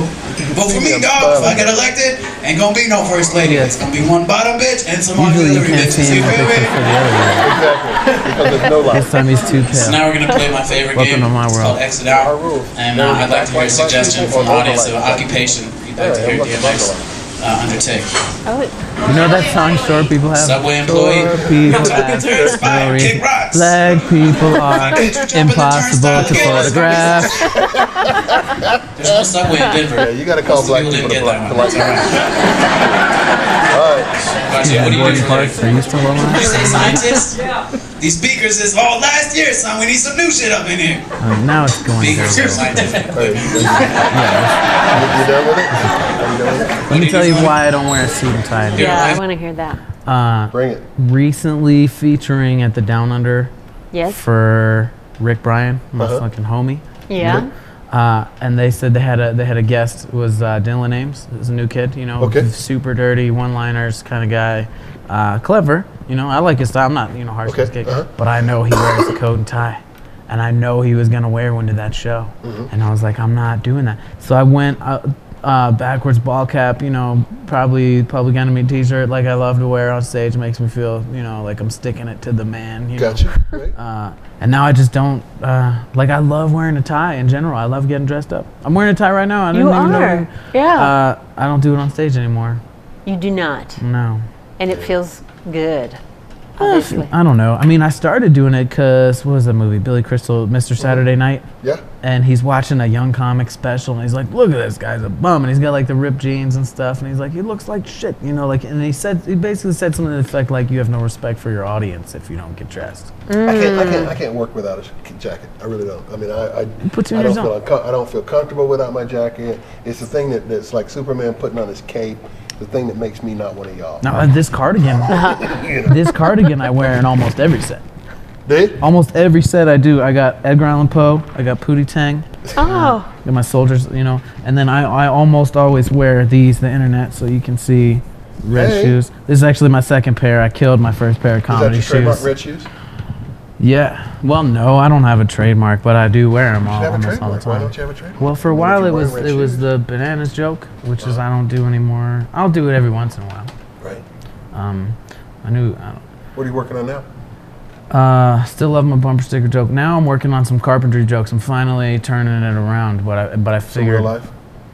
Vote for me, dog. If I get elected, ain't gonna be no first lady. It's gonna be one bottom bitch and some Usually you auxiliary can't bitches. see You him feel with me? pictures for the other one. Exactly. Because there's no life. This time he's too So pale. now we're gonna play my favorite Welcome game. to my It's world. called Exit Out, and I'd like to hear a suggestion from the audience of occupation you'd like to hear DMX undertake. Oh, You know that song short people have? Subway employee. Short people Took have it to the spot, no kick reason. rocks. Black people are Get you jumping the impossible turnstile to again. photograph. There's no subway in Denver. Yeah, you got to call Most black people people didn't to get that like one. that. That's All right. What do you do Gordon for a Parks, living? are you still alive? Did you say scientist? These speakers is all last year, son. We need some new shit up in here. Now it's going Speakers there. are scientific. You done with it? Are you done with it? Let me tell you why I don't wear a suit and tie anymore. yeah, I want to hear that. Bring it. Recently featuring at the Down Under Yes. for Rick Bryan, my fucking homie. Yeah. And they said they had a guest. It was Dylan Ames. It was a new kid, you know, Okay. super dirty, one-liners kind of guy. Clever, you know. I like his style. I'm not, you know, harsh Okay, as kid, but I know he wears a coat and tie, and I know he was gonna wear one to that show. And I was like, I'm not doing that. So I went backwards ball cap, you know, probably Public Enemy T-shirt, like I love to wear on stage. Makes me feel, you know, like I'm sticking it to the man. You know? Gotcha. Right. And now I just don't like. I love wearing a tie in general. I love getting dressed up. I'm wearing a tie right now. I didn't You even are. know. Yeah. I don't do it on stage anymore. You do not. No. And it feels good. Obviously. I don't know. I mean, I started doing it because what was that movie? Billy Crystal, Mr. Saturday Night. Yeah. And he's watching a young comic special, and he's like, "Look at this guy's a bum," and he's got like the ripped jeans and stuff, and he's like, "He looks like shit," you know, like. And he basically said something to the effect like, "You have no respect for your audience if you don't get dressed." I can't work without a jacket. I really don't. I mean, I Puts you in I your don't zone. I don't feel comfortable without my jacket. It's the thing that's like Superman putting on his cape. The thing that makes me not one of y'all. Now this cardigan, this cardigan I wear in almost every set. Did? Almost every set I do. I got Edgar Allan Poe. I got Pootie Tang. Oh. Got my soldiers, you know, and then I almost always wear the internet, so you can see red Hey. shoes. This is actually my second pair. I killed my first pair of Is that comedy your trademark shoes. red shoes? Yeah. Well, no, I don't have a trademark, but I do wear them You should have a almost all the trademark. Why time. don't you have a trademark? Well, for a I mean, if while you're it wearing was red the bananas joke, which is I don't do anymore. I'll do it every once in a while. shoes. Right. I don't. What are you working on now? Still love my bumper sticker joke. Now I'm working on some carpentry jokes. I'm finally turning it around, but I Some real figured, life?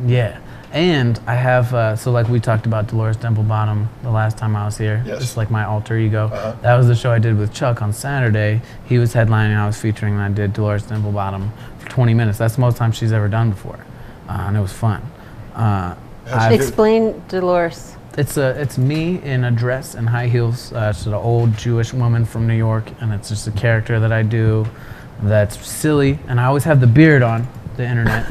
yeah. And I have so like we talked about Dolores Templebottom the last time I was here. Yes. It's like my alter ego. Uh-huh. That was the show I did with Chuck on Saturday. He was headlining, I was featuring, and I did Dolores Templebottom for 20 minutes. That's the most time she's ever done before, and it was fun. Explain Dolores. It's me in a dress and high heels. It's an old Jewish woman from New York, and it's just a character that I do that's silly, and I always have the beard on the internet.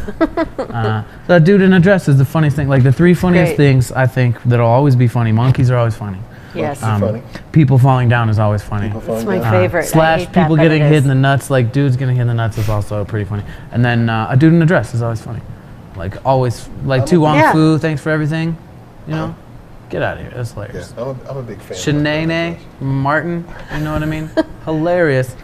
That dude in a dress is the funniest thing. Like the three funniest Great. things I think that'll always be funny. Monkeys are always funny. Yes. Funny. People falling down is always funny. People It's falling my down. favorite. I Slash hate that, people but getting it hit is. in the nuts, like dudes getting hit in the nuts is also pretty funny. And then a dude in a dress is always funny. Like always, like Tu Wong Yeah. Fu, thanks for everything. You know, get out of here. That's Yeah, hilarious. I'm a big fan. Shanae Martin, you know what I mean? Hilarious.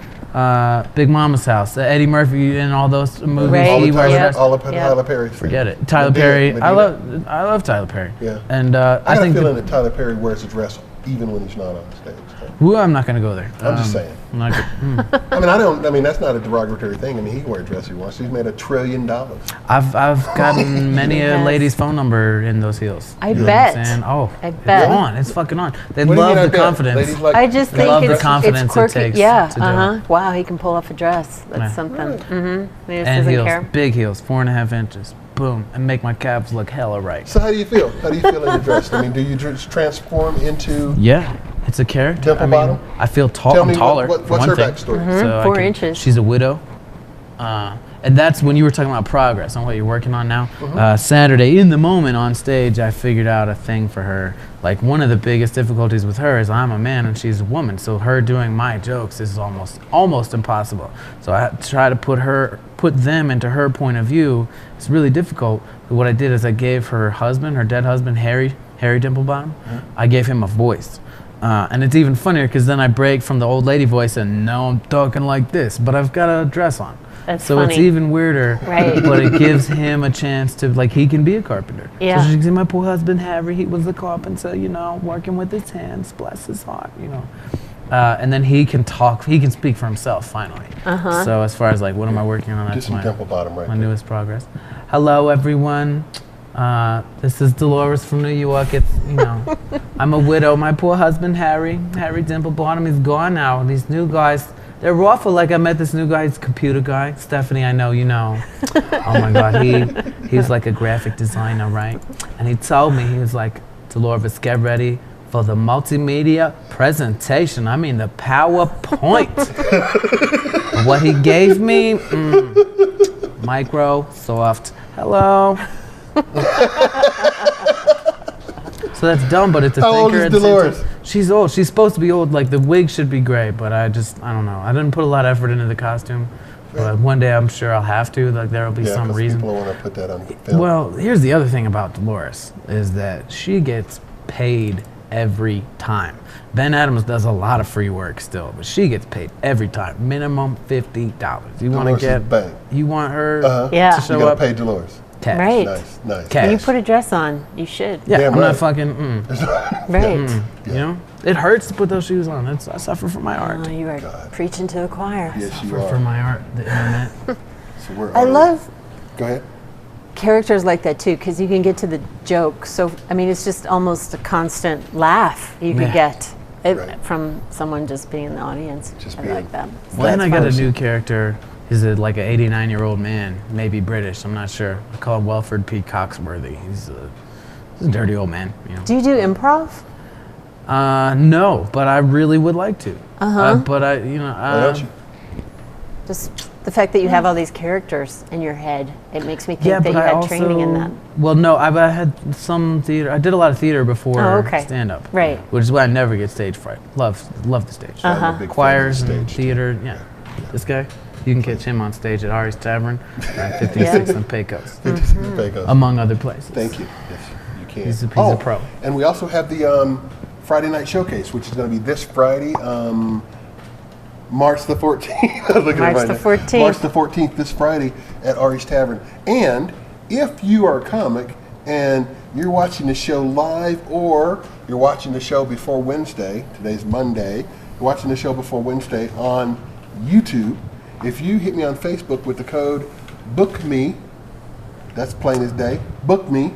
Big Mama's House, Eddie Murphy in all those movies. Right. All He the wears a Tyler, dress. all the Yeah. Tyler Perry. Forget it. Tyler Medea, Perry. Medea. I love Tyler Perry. Yeah. And I got think a feeling that Tyler Perry wears a dress even when he's not on stage. Ooh, I'm not gonna go there. I'm just saying. I'm not I mean, that's not a derogatory thing. I mean, he can wear a dress he wants. He's made $1 trillion. I've gotten many a Yes. lady's phone number in those heels. I You know what bet. I'm saying? Oh, I bet. It's on. It's fucking on. They What do you love mean, I the bet? confidence. Ladies like I just They think love the it's confidence it quirky. takes Yeah. to do it. Wow, he can pull off a dress. That's Yeah. something. Mm-hmm. He just and doesn't heels, care. big heels, 4.5 inches. boom, and make my calves look hella right. So how do you feel? How do you feel in your dress? I mean, do you just transform into Yeah, it's a character. Dimple Bottom? I feel tall. Tell I'm me taller. what's for one her thing. backstory? So 4 inches. She's a widow. And that's when you were talking about progress on what you're working on now. Saturday, in the moment on stage, I figured out a thing for her. Like, one of the biggest difficulties with her is I'm a man and she's a woman, so her doing my jokes is almost impossible. So I try to put them into her point of view. It's really difficult. But what I did is I gave her husband, her dead husband, Harry Dimplebottom, I gave him a voice. And it's even funnier because then I break from the old lady voice and now I'm talking like this, but I've got a dress on. That's so funny. it's even weirder, Right. but it gives him a chance to, like, he can be a carpenter. Yeah. So she can say, my poor husband Harry, he was a carpenter, you know, working with his hands, bless his heart, you know. And then he can talk, he can speak for himself finally. So as far as like, what am I working on? Do That's some Dimple Bottom right my there. newest progress. Hello everyone. This is Dolores from New York. It's, you know, I'm a widow. My poor husband Harry Dimplebottom is gone now. And these new guys, they're awful. Like, I met this new guy, he's a computer guy. Stephanie, I know you know. Oh my God, he's like a graphic designer, right? And he told me, he was like, Dolores, get ready for the multimedia presentation. I mean the PowerPoint. What he gave me, Microsoft. Hello. So that's dumb, but it's a How old thinker. is at the same Dolores? time. She's old. She's supposed to be old. Like, the wig should be gray, but I don't know. I didn't put a lot of effort into the costume. But one day I'm sure I'll have to. Like, there'll be some 'cause reason. people want to put that on film. Well, here's the other thing about Dolores is that she gets paid every time. Ben Adams does a lot of free work still, but she gets paid every time. Minimum $50. You want to Dolores is get? bang. You want her Yeah. to You show gotta up? pay Dolores. Cash. Right. Nice, nice. Cash. You put a dress on. You should. Yeah, Damn I'm right. not fucking. Right. You know, it hurts to put those shoes on. I suffer from my Oh, art. you are preaching to the choir. Yes, you For are. my art, the internet. So we're I already- love Go ahead. characters like that too, because you can get to the joke. So I mean, it's just almost a constant laugh you could Yeah. get Right. from someone just being in the audience. Just I being- like that. Well, and I got a fun. new character. He's like an 89-year-old man, maybe British. I'm not sure. I call him Welford P. Coxworthy. He's a dirty old man. You know. Do you do improv? No, but I really would like to. But I, you know, Why don't you? Just the fact that you have all these characters in your head, it makes me think yeah, that but you I had also, training in that. Well, no, I had some theater. I did a lot of theater before Oh, okay. stand-up. Right. Which is why I never get stage fright. Love the stage. I'm a big fan of Choirs the and stage. theater. Yeah. This guy, you can catch him on stage at Ari's Tavern, at 56 and Pecos, Pecos. among other places. Thank you. Yes, you can. He's a pro. And we also have the Friday Night Showcase, which is going to be this Friday, March the 14th. Look at March it right the now. 14th. March the 14th, this Friday at Ari's Tavern. And if you are a comic and you're watching the show live, or you're watching the show before Wednesday, today's Monday, you're watching the show before Wednesday on YouTube, if you hit me on Facebook with the code BOOKME, that's plain as day, book me,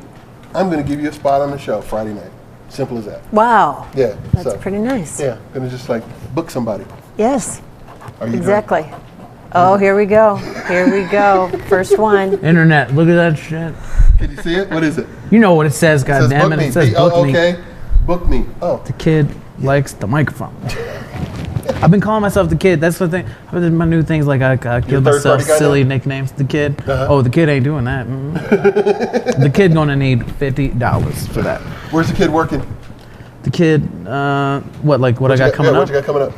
I'm going to give you a spot on the show Friday night. Simple as that. Wow. Yeah. That's pretty nice. Yeah, going to just like book somebody. Yes. Are you Exactly. Oh, here we go. Here we go. First one. Internet, look at that shit. Can you see it? What is it? You know what it says, It says goddammit. book me. It says Oh, book me. okay. Book me. Oh, The kid likes the microphone. I've been calling myself the kid. That's the thing. My new things, like I give third myself party guy silly now? nicknames. The kid. Uh-huh. Oh, the kid ain't doing that. The kid gonna need $50 for that. where's the kid working? The kid, what I got coming What up? you got coming up?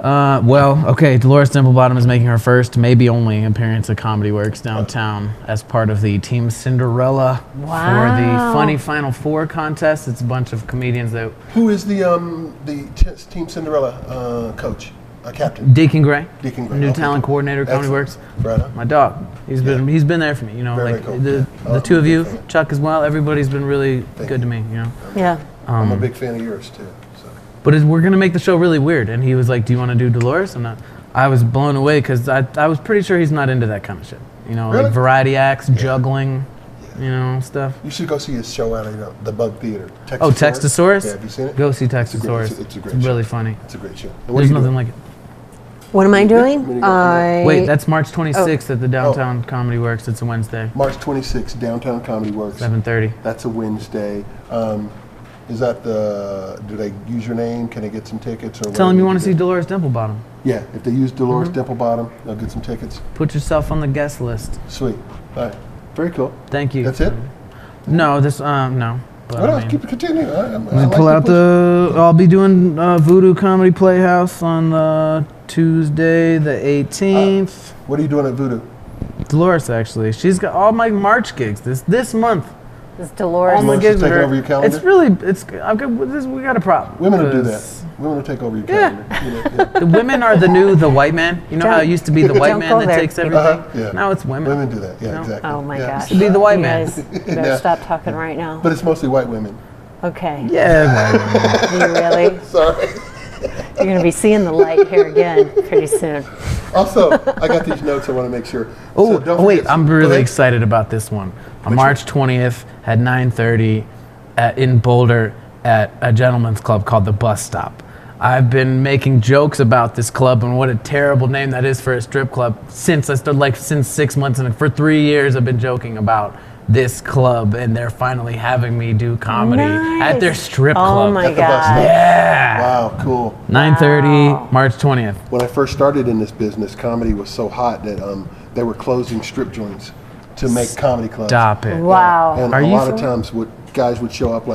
Well, okay, Dolores Dimplebottom is making her first, maybe only, appearance at Comedy Works downtown as part of the Team Cinderella for the Wow. Funny Final Four contest. It's a bunch of comedians that Who is the Team Cinderella coach? Captain? Deacon Gray, Deacon Gray. new Okay, talent cool. coordinator, Comedy Excellent. Works. Right on. My dog, he's been there for me. You know, Very, like very cool. the Yeah. two of I'm a you, big fan. Chuck as well. Everybody's been really Thank good you. to me. You know. Yeah. I'm a big fan of yours too. So. But we're gonna make the show really weird. And he was like, "Do you want to do Dolores?" And I was blown away because I was pretty sure he's not into that kind of shit. You know, Really? like variety acts, juggling, you know, stuff. You should go see his show out at the Bug Theater. Oh, Textosaurus? Yeah, have you seen it? Sit. It's a great It's show. really funny. It's a great show. And what There's are you nothing doing? like it. What am I doing? When you go- Wait, that's March 26th at the Downtown Comedy Works. It's a Wednesday, March 26th, Downtown Comedy Works. 7:30. That's a Wednesday. Is that do they use your name? Can they get some tickets? Or Tell them you want to see do? Dolores Dimplebottom. Yeah, if they use Dolores Dimplebottom, they'll get some tickets. Put yourself on the guest list. Sweet. All right. Very cool. Thank you. That's it? No, no. But What I else? mean, Keep it continuing. I'll be doing Voodoo Comedy Playhouse on Tuesday the 18th. What are you doing at Voodoo? Dolores, actually. She's got all my March gigs this month. Is Dolores? All my Dolores gigs is with taking her. over your calendar? It's really, we got a problem. Women will do 'cause that. Women will take over your Yeah. calendar. You know, yeah. The women are the white man. You know how it used to be the white Don't man go that there. takes everything? Yeah. Now it's women. Women do that. Yeah, No. exactly. Oh my Yeah. gosh. To be the white You man. guys, you better Yeah. stop talking right now. But it's mostly white women. Okay. Yeah. Do you really? Sorry. You're going to be seeing the light here again pretty soon. Also, I got these notes I want to make sure. Oh, So don't wait, forget- I'm go really ahead. excited about this one. On March 20th at 9:30 in Boulder at a gentleman's club called The Bus Stop. I've been making jokes about this club and what a terrible name that is for a strip club since I started, since 6 months, and for 3 years I've been joking about this club, and they're finally having me do comedy at their strip club. Oh my At the bus God. stop. Yeah. Wow, cool. 9:30, Wow. March 20th. When I first started in this business, comedy was so hot that they were closing strip joints to make comedy clubs. Stop it. Wow. And Are a you lot of for- times guys would show up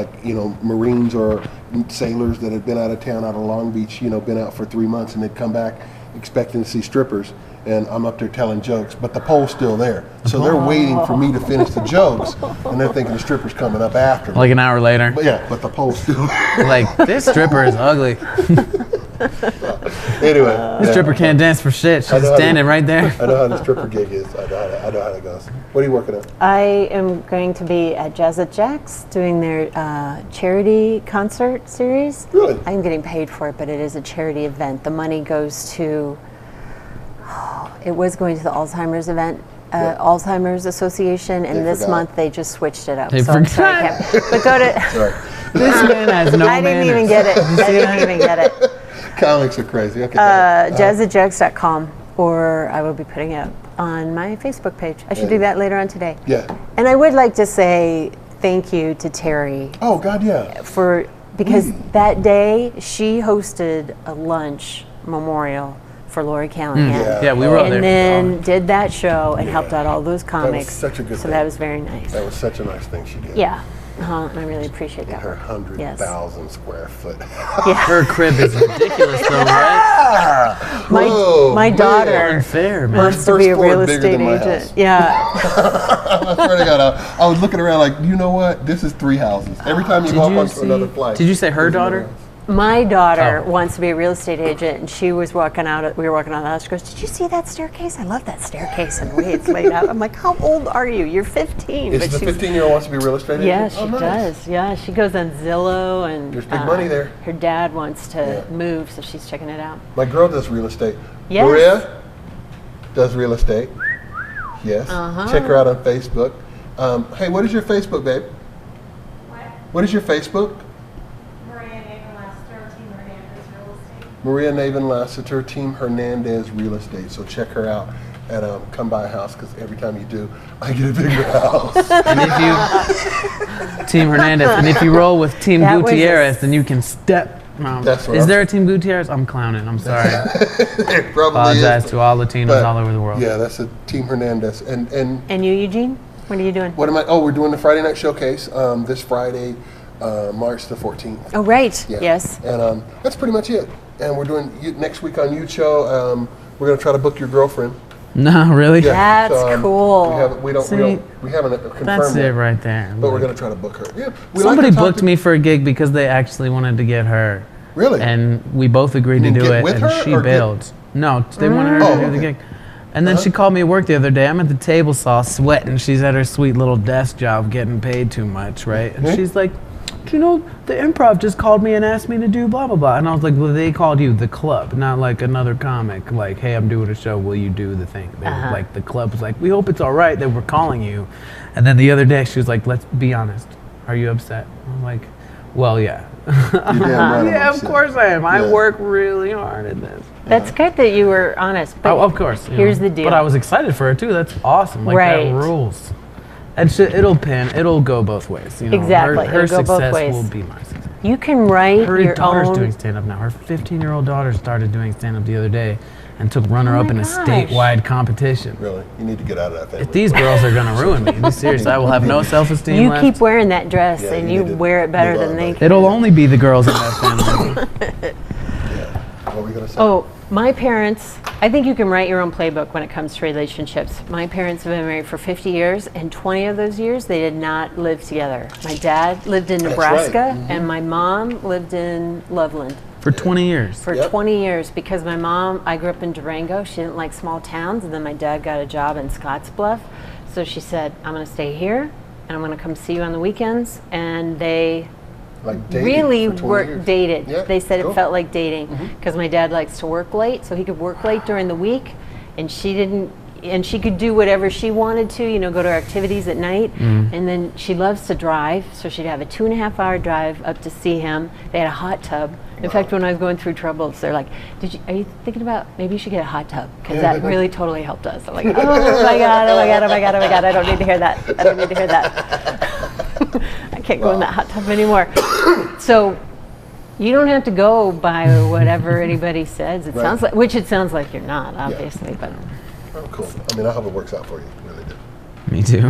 Marines or sailors that had been out of town, out of Long Beach, been out for 3 months, and they'd come back expecting to see strippers. And I'm up there telling jokes, but the pole's still there. So they're waiting for me to finish the jokes, and they're thinking the stripper's coming up after me. Like an hour later. But yeah, but the pole's still there. Like, this stripper is ugly. Anyway. This stripper can't dance for shit. I She's know how to- standing right there. I know how the stripper gig is. I know how that goes. What are you working on? I am going to be at Jazz at Jack's doing their charity concert series. Really? I'm getting paid for it, but it is a charity event. The money goes to, it was going to the Alzheimer's event, Yeah. Alzheimer's Association, and They this forgot. month they just switched it up. They so I'm sorry, I forgot. can't. But go to, Sorry. This man has no I didn't even manners. get it. I didn't even get it. Comics are crazy. Okay. go ahead. Jazzatjacks.com, or I will be putting it on my Facebook page. I should do that later on today. Yeah. And I would like to say thank you to Terry Oh God, yeah. because Really? that day she hosted a lunch memorial for Lori Callahan. Yeah. Yeah, we were up there. And then did that show and helped out all those comics. such a good so thing. that was very nice. That was such a nice thing she did. Yeah. And I really appreciate that. Her work. Yes. 100,000 square foot. Yeah. Her crib is ridiculous, though, right? Whoa, My man. daughter Unfair, man. wants to be a First floor real bigger estate than my agent. house. Yeah. I swear to God, I was looking around like, you know what? This is 3 houses. Every time you go up onto another flight. Did you say her there's another daughter? house. My daughter Oh. wants to be a real estate agent, and she was walking out. We were walking on the house. She goes, "Did you see that staircase? I love that staircase and the way it's laid out." I'm like, "How old are you? You're 15." Is the she's- 15-year-old wants to be a real estate agent? Yeah, Oh, she nice. does. Yeah, she goes on Zillow, and There's big money there. Her dad wants to Yeah. move, so she's checking it out. My girl does real estate. Yes. Maria does real estate. Yes. Uh-huh. Check her out on Facebook. Hey, what is your Facebook, babe? What is your Facebook? Maria Navin Lassiter, Team Hernandez Real Estate. So check her out and come by a house, because every time you do, I get a bigger house. And if you, Team Hernandez, and if you roll with Team That was a- Gutierrez, then you can step. That's what is I'm- there a Team Gutierrez? I'm clowning. I'm sorry. It probably Apologize is. to all Latinos but all over the world. Yeah, that's a Team Hernandez. And And you, Eugene, what are you doing? what am I? Oh, we're doing the Friday night showcase this Friday, March the 14th. Oh, right. Yeah. Yes. And that's pretty much it. And we're doing next week on EUGE show. We're gonna try to book your girlfriend. No, really? Yeah. That's cool. We haven't confirmed That's that, it right there. but we're Like, gonna try to book her. Yeah. we like somebody to talk booked to- me for a gig because they actually wanted to get her. Really? And we both agreed to You mean do get it, with and her she or get- bailed. No, they wanted her Oh, to do the okay. gig. And then she called me at work the other day. I'm at the table saw sweating. She's at her sweet little desk job getting paid too much, right? And Yeah. she's like, do you know, the improv just called me and asked me to do blah, blah, blah. And I was like, well, they called you the club, not like another comic. Like, hey, I'm doing a show. Will you do the thing? They were like, the club was like, we hope it's all right that we're calling you. And then the other day she was like, let's be honest. Are you upset? I'm like, Well, yeah. You're damn right. Yeah, of course I am. I Yeah. work really hard at this. That's good that you were honest. But Oh, of course. you here's know. the deal. But I was excited for it too. That's awesome. Like Right. that rules. And it'll go both ways. You know, Exactly. Her It'll go both success ways. will be my success. You can write Her your daughter's own. doing stand up now. Her 15-year-old daughter started doing stand up the other day and took runner up my in a gosh. statewide competition. Really, you need to get out of that family. If these girls are gonna ruin me, be serious. I will have no self-esteem You left. keep wearing that dress Yeah, and you you need to wear it better move on, than they buddy. can. It'll only be the girls in that family. What were we gonna say? Oh, my parents, I think you can write your own playbook when it comes to relationships. My parents have been married for 50 years, and 20 of those years they did not live together. My dad lived in That's Nebraska, right. and my mom lived in Loveland For 20 years. for Yep. 20 years because my mom, I grew up in Durango, she didn't like small towns, and then my dad got a job in Scottsbluff. So she said, I'm going to stay here, and I'm going to come see you on the weekends. And they Like dating really for 20 years. dated. Yeah, They said cool. it felt like dating because my dad likes to work late, so he could work late during the week, and she didn't. And she could do whatever she wanted to, you know, go to her activities at night. And then she loves to drive, so she'd have a 2.5-hour drive up to see him. They had a hot tub. In fact, when I was going through troubles, they're like, are you thinking about maybe you should get a hot tub? Because that really totally helped us. I'm like, oh my God, oh my God, oh my God, oh my God, I don't need to hear that. I don't need to hear that. I can't go in that hot tub anymore. So you don't have to go by whatever anybody says. It Right. sounds like, which it sounds like you're not, obviously, but Oh, cool. I mean, I hope it works out for you. Really do. Me too.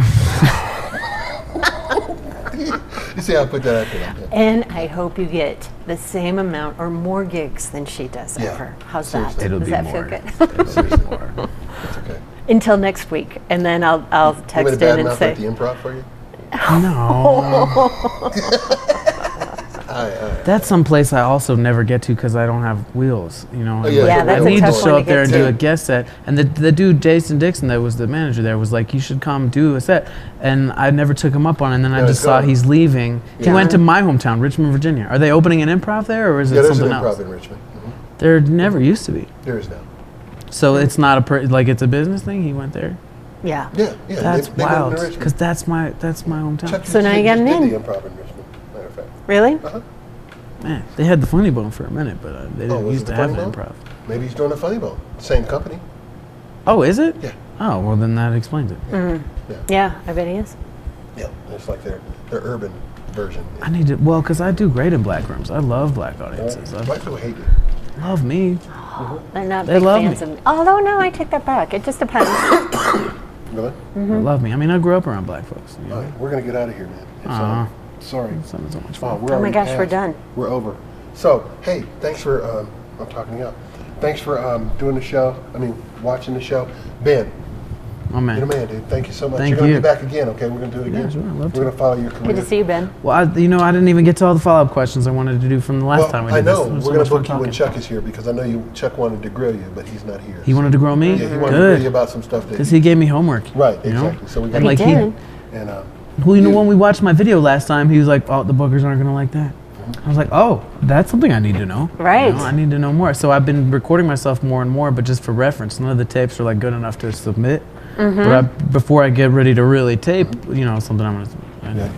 You see how I put that out there? Yeah. and I hope you get the same amount or more gigs than she does Yeah. ever. How's Seriously. that? It'll Does be that more. feel good? Seriously. That's okay. Until next week, and then I'll You want me text to in and badmouth say, at the improv for you? No. All right. That's some place I also never get to because I don't have wheels. You know, Oh, yeah, Yeah, I that's a need to tough show one up to there get and do to. a guest set. And the dude Jason Dixon, that was the manager there, was like, "You should come do a set." And I never took him up on it. And then I Yeah, just go. saw he's leaving. He Yeah. went to my hometown, Richmond, Virginia. Are they opening an improv there, or is Yeah, it there's an something improv else? in Richmond. There never used to be. There is now. So it's not like it's a business thing. He went there. yeah. Yeah, yeah. That's they wild. moved to Richmond. Because that's my hometown. Chuck So now you got just an did in. the improv in Richmond, matter of fact. Really? Man, they had the Funny Bone for a minute, but they Oh, didn't was used it to the have Funny an Bone? improv. Maybe he's doing a Funny Bone. Same company. Oh, is it? Yeah. Oh, well then that explains it. Yeah, I bet he is. Yeah, it's like their urban version. I need to, well, because I do great in black rooms. I love black audiences. I White people hate you. love me. They're not They big love fans me. of me. Although, no, I take that back. It just depends. Really? They love me. I mean, I grew up around black folks. You know? All right, we're gonna get out of here, man. It's, Aw. sorry. It's so much Oh, fun. we're Oh my already gosh, we're past. done. We're over. So, hey, thanks for, I'm talking up. Thanks for doing the show. I mean, watching the show. Ben, Oh, man. you're the man, dude. Thank you so much. Thank You're going to you. be back again, okay? We're going to do it again. Yeah, sure, I'd love We're going to follow your career. Good to see you, Ben. Well, I didn't even get to all the follow-up questions I wanted to do from the last Well, time we I did know. this. It was We're so going much to book fun you when talking. Chuck is here because I know Chuck wanted to grill you, but he's not here. He wanted to grow me? Yeah, he wanted to grill you Good. about some stuff that Because he gave me homework. Right, you know? exactly. So we got And He like did. and well, you know, when we watched my video last time, he was like, "Oh, the bookers aren't gonna like that." I was like, "Oh, that's something I need to know." Right. You know, I need to know more. So I've been recording myself more and more, but just for reference. None of the tapes are like good enough to submit. But before I get ready to really tape, you know, something I'm gonna. yeah,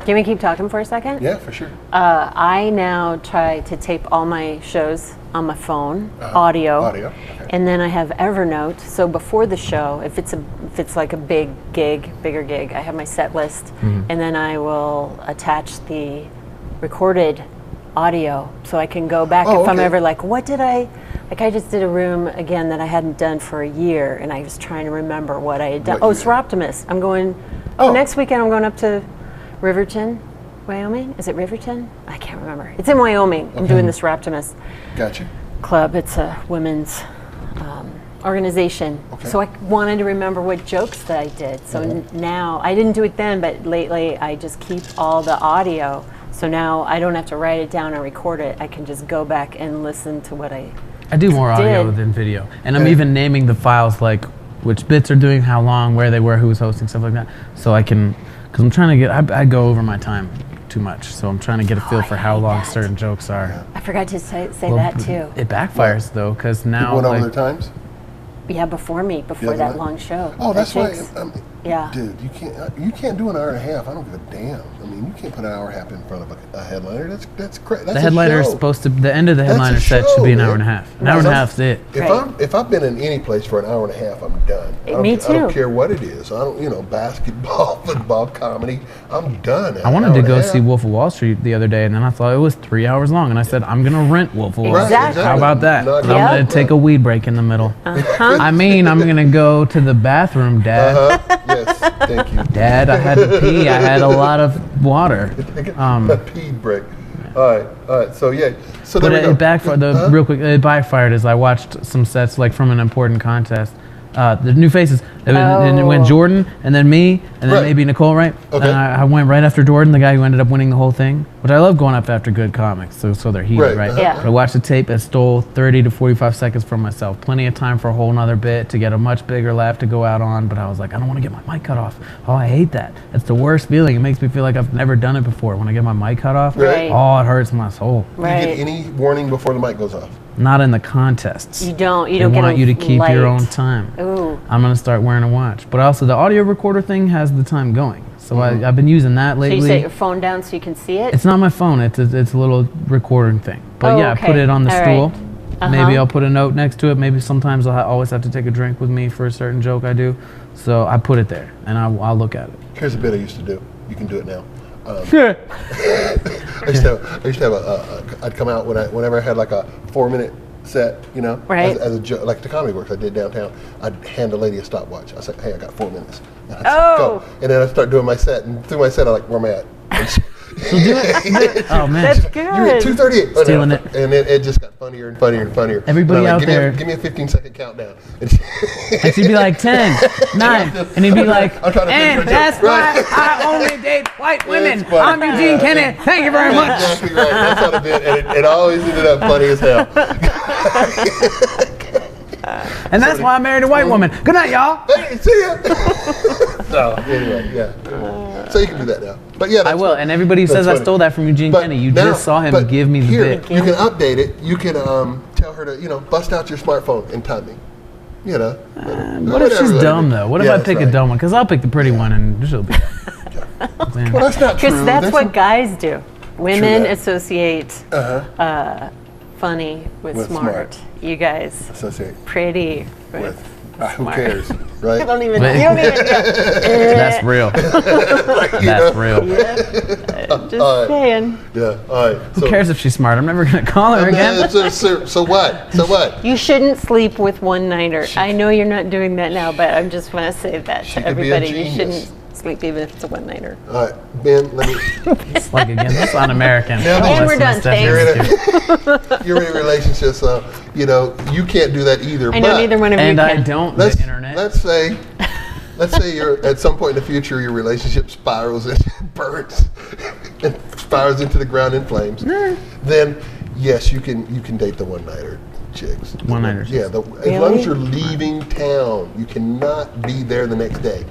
Can we keep talking for a second? yeah, for sure. I now try to tape all my shows on my phone, audio. Audio, okay. And then I have Evernote. So before the show, if it's like a bigger gig, I have my set list, and then I will attach the recorded audio so I can go back Oh, if I'm okay. ever like, what did I just did a room again that I hadn't done for a year, and I was trying to remember what I had done. What Oh, you had. Soroptimist. I'm going. Oh. Next weekend I'm going up to Riverton, Wyoming. Is it Riverton? I can't remember. It's in Wyoming. I'm doing this Soroptimist Gotcha. club. It's a women's organization. Okay. So I wanted to remember what jokes that I did. So now, I didn't do it then, but lately I just keep all the audio. So now I don't have to write it down and record it. I can just go baback and listen to what I I do more audio did. than video, and I'm even naming the files like which bits are doing how long, where they were, who was hosting, stuff like that. So I can, because I'm trying to get, I go over my time too much, so I'm trying to get a feel for how long certain jokes are. I forgot to say Well, that too. It backfires though, because now People went over like, their times? Yeah, before Yeah, that right. long show. Oh, That that's why. takes- Yeah. Dude, you can't do an hour and a half. I don't give a damn. I mean, you can't put an hour and a half in front of a headliner. That's crazy. The headliner is supposed to. The end of the That's a headliner set show, should be an man. hour and a half. An hour and a half's it. If I've been in any place for an hour and a half, I'm done. Me I don't too. care what it is. I don't, basketball, football, comedy. I'm done. I wanted to go see Wolf of Wall Street the other day, and then I thought it was 3 hours long, and I said I'm gonna rent Wolf of Wall Street. Exactly. How about that? Not I'm gonna take a weed break in the middle. I mean, I'm gonna go to the bathroom, Dad. Yes, thank you. Dad, I had to pee. I had a lot of water. A pee break. All right. So yeah. So But there we go. it backfired. Real quick, it backfired as I watched some sets like from an important contest. The new faces. And it went Jordan, and then me, and then Right. maybe Nicole, right? Okay. And I went right after Jordan, the guy who ended up winning the whole thing. Which I love going up after good comics, so they're heated, Right. right? Yeah. But I watched the tape and stole 30 to 45 seconds from myself. Plenty of time for a whole nother bit to get a much bigger laugh to go out on. But I was like, I don't want to get my mic cut off. Oh, I hate that. It's the worst feeling. It makes me feel like I've never done it before. When I get my mic cut off, Right. oh, it hurts my soul. Do you get Right. any warning before the mic goes off? Not in the contests. You don't They get want a you to keep light. your own time. Ooh. I'm gonna start wearing a watch. But also the audio recorder thing has the time going. So I've been using that So lately. you set your phone down so you can see it? It's not my phone. It's a little recording thing. But Oh, yeah, I put okay. it on the All stool. right. Maybe I'll put a note next to it. Maybe sometimes I'll always have to take a drink with me for a certain joke I do. So I put it there and I'll look at it. Here's a bit I used to do. You can do it now. I used to have I'd come out whenever I had like a 4-minute set, Right. as a joke, like the Comedy Works I did downtown. I'd hand a lady a stopwatch. I said, hey, I got 4 minutes. And I'd say, Oh. go. And then I'd start doing my set. And through my set, I'm like, where am I at? Oh man. That's You're at good. 2:38. Stealing it. And then it just got funnier and funnier and funnier. Everybody And I'm out like, there- give me a 15-second countdown. And And she'd be like 10, 9, and he'd be like, I'm trying to and finish my that's joke. why Right. I only date white women. It's funny. I'm Eugene Kennedy. Thank you very much. Exactly right. That's how the bit, and it always ended up funny as hell. And that's why I married a white woman. Good night, y'all. Hey, see ya. So anyway, yeah. So you can do that now. But yeah, I that's will. funny. And everybody who says That's I stole that from Eugene But Kennedy, you now- just saw him but give me the here, bit. You can update it. You can tell her to, bust out your smartphone and time me. What if she's dumb though? What if I pick a dumb one? Because I'll pick the pretty one and she'll be. Well, that's not true. Because that's what guys do. Women that. associate funny with smart. smart. You guys, associate pretty with. with Who smart. cares, right? You don't even. But- You don't even. That's real. That's real. Just saying. Yeah. All right. Who cares if she's smart? I'm never gonna call her again. So what? So what? You shouldn't sleep with one-nighter. I know you're not doing that now, but I just want to say that She to could be a everybody. You genius. shouldn't sleep even if it's a one-nighter. All right, Ben. Let me. It's like again, that's un-American. Now that And we're done. You're in a relationship, so you can't do that either. I know but neither one of you And I can. don't. Let's The internet. let's say you're at some point in the future your relationship spirals and burns and spirals into the ground in flames. Then yes, you can date the one-nighter chicks. One-nighters. Yeah, as long as you're leaving town, you cannot be there the next day.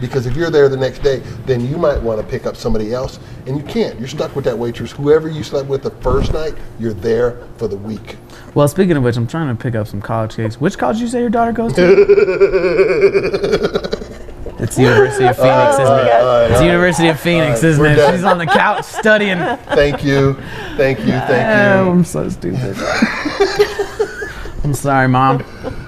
Because if you're there the next day, then you might want to pick up somebody else, and you can't. You're stuck with that waitress. Whoever you slept with the first night, you're there for the week. Well, speaking of which, I'm trying to pick up some college gigs. Which college did you say your daughter goes to? It's the University of Phoenix, isn't it? It's the University of Phoenix, isn't we're it? done. She's on the couch studying. Thank you. Thank you. Oh, I'm so stupid. I'm sorry, Mom.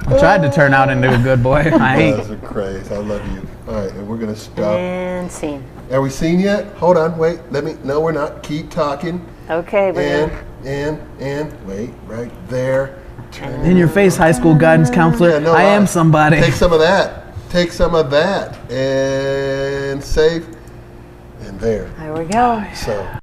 I tried to turn out into a good boy. I ain't. That's crazy. I love you. All right, and we're gonna stop. And scene. Are we seen yet? Hold on, wait. No, we're not. Keep talking. Okay, we're done. And wait, right there. Turn. In your face, high school guidance counselor. Yeah, no I am lie. somebody. Take some of that. Take some of that and save. And there. There we go. So.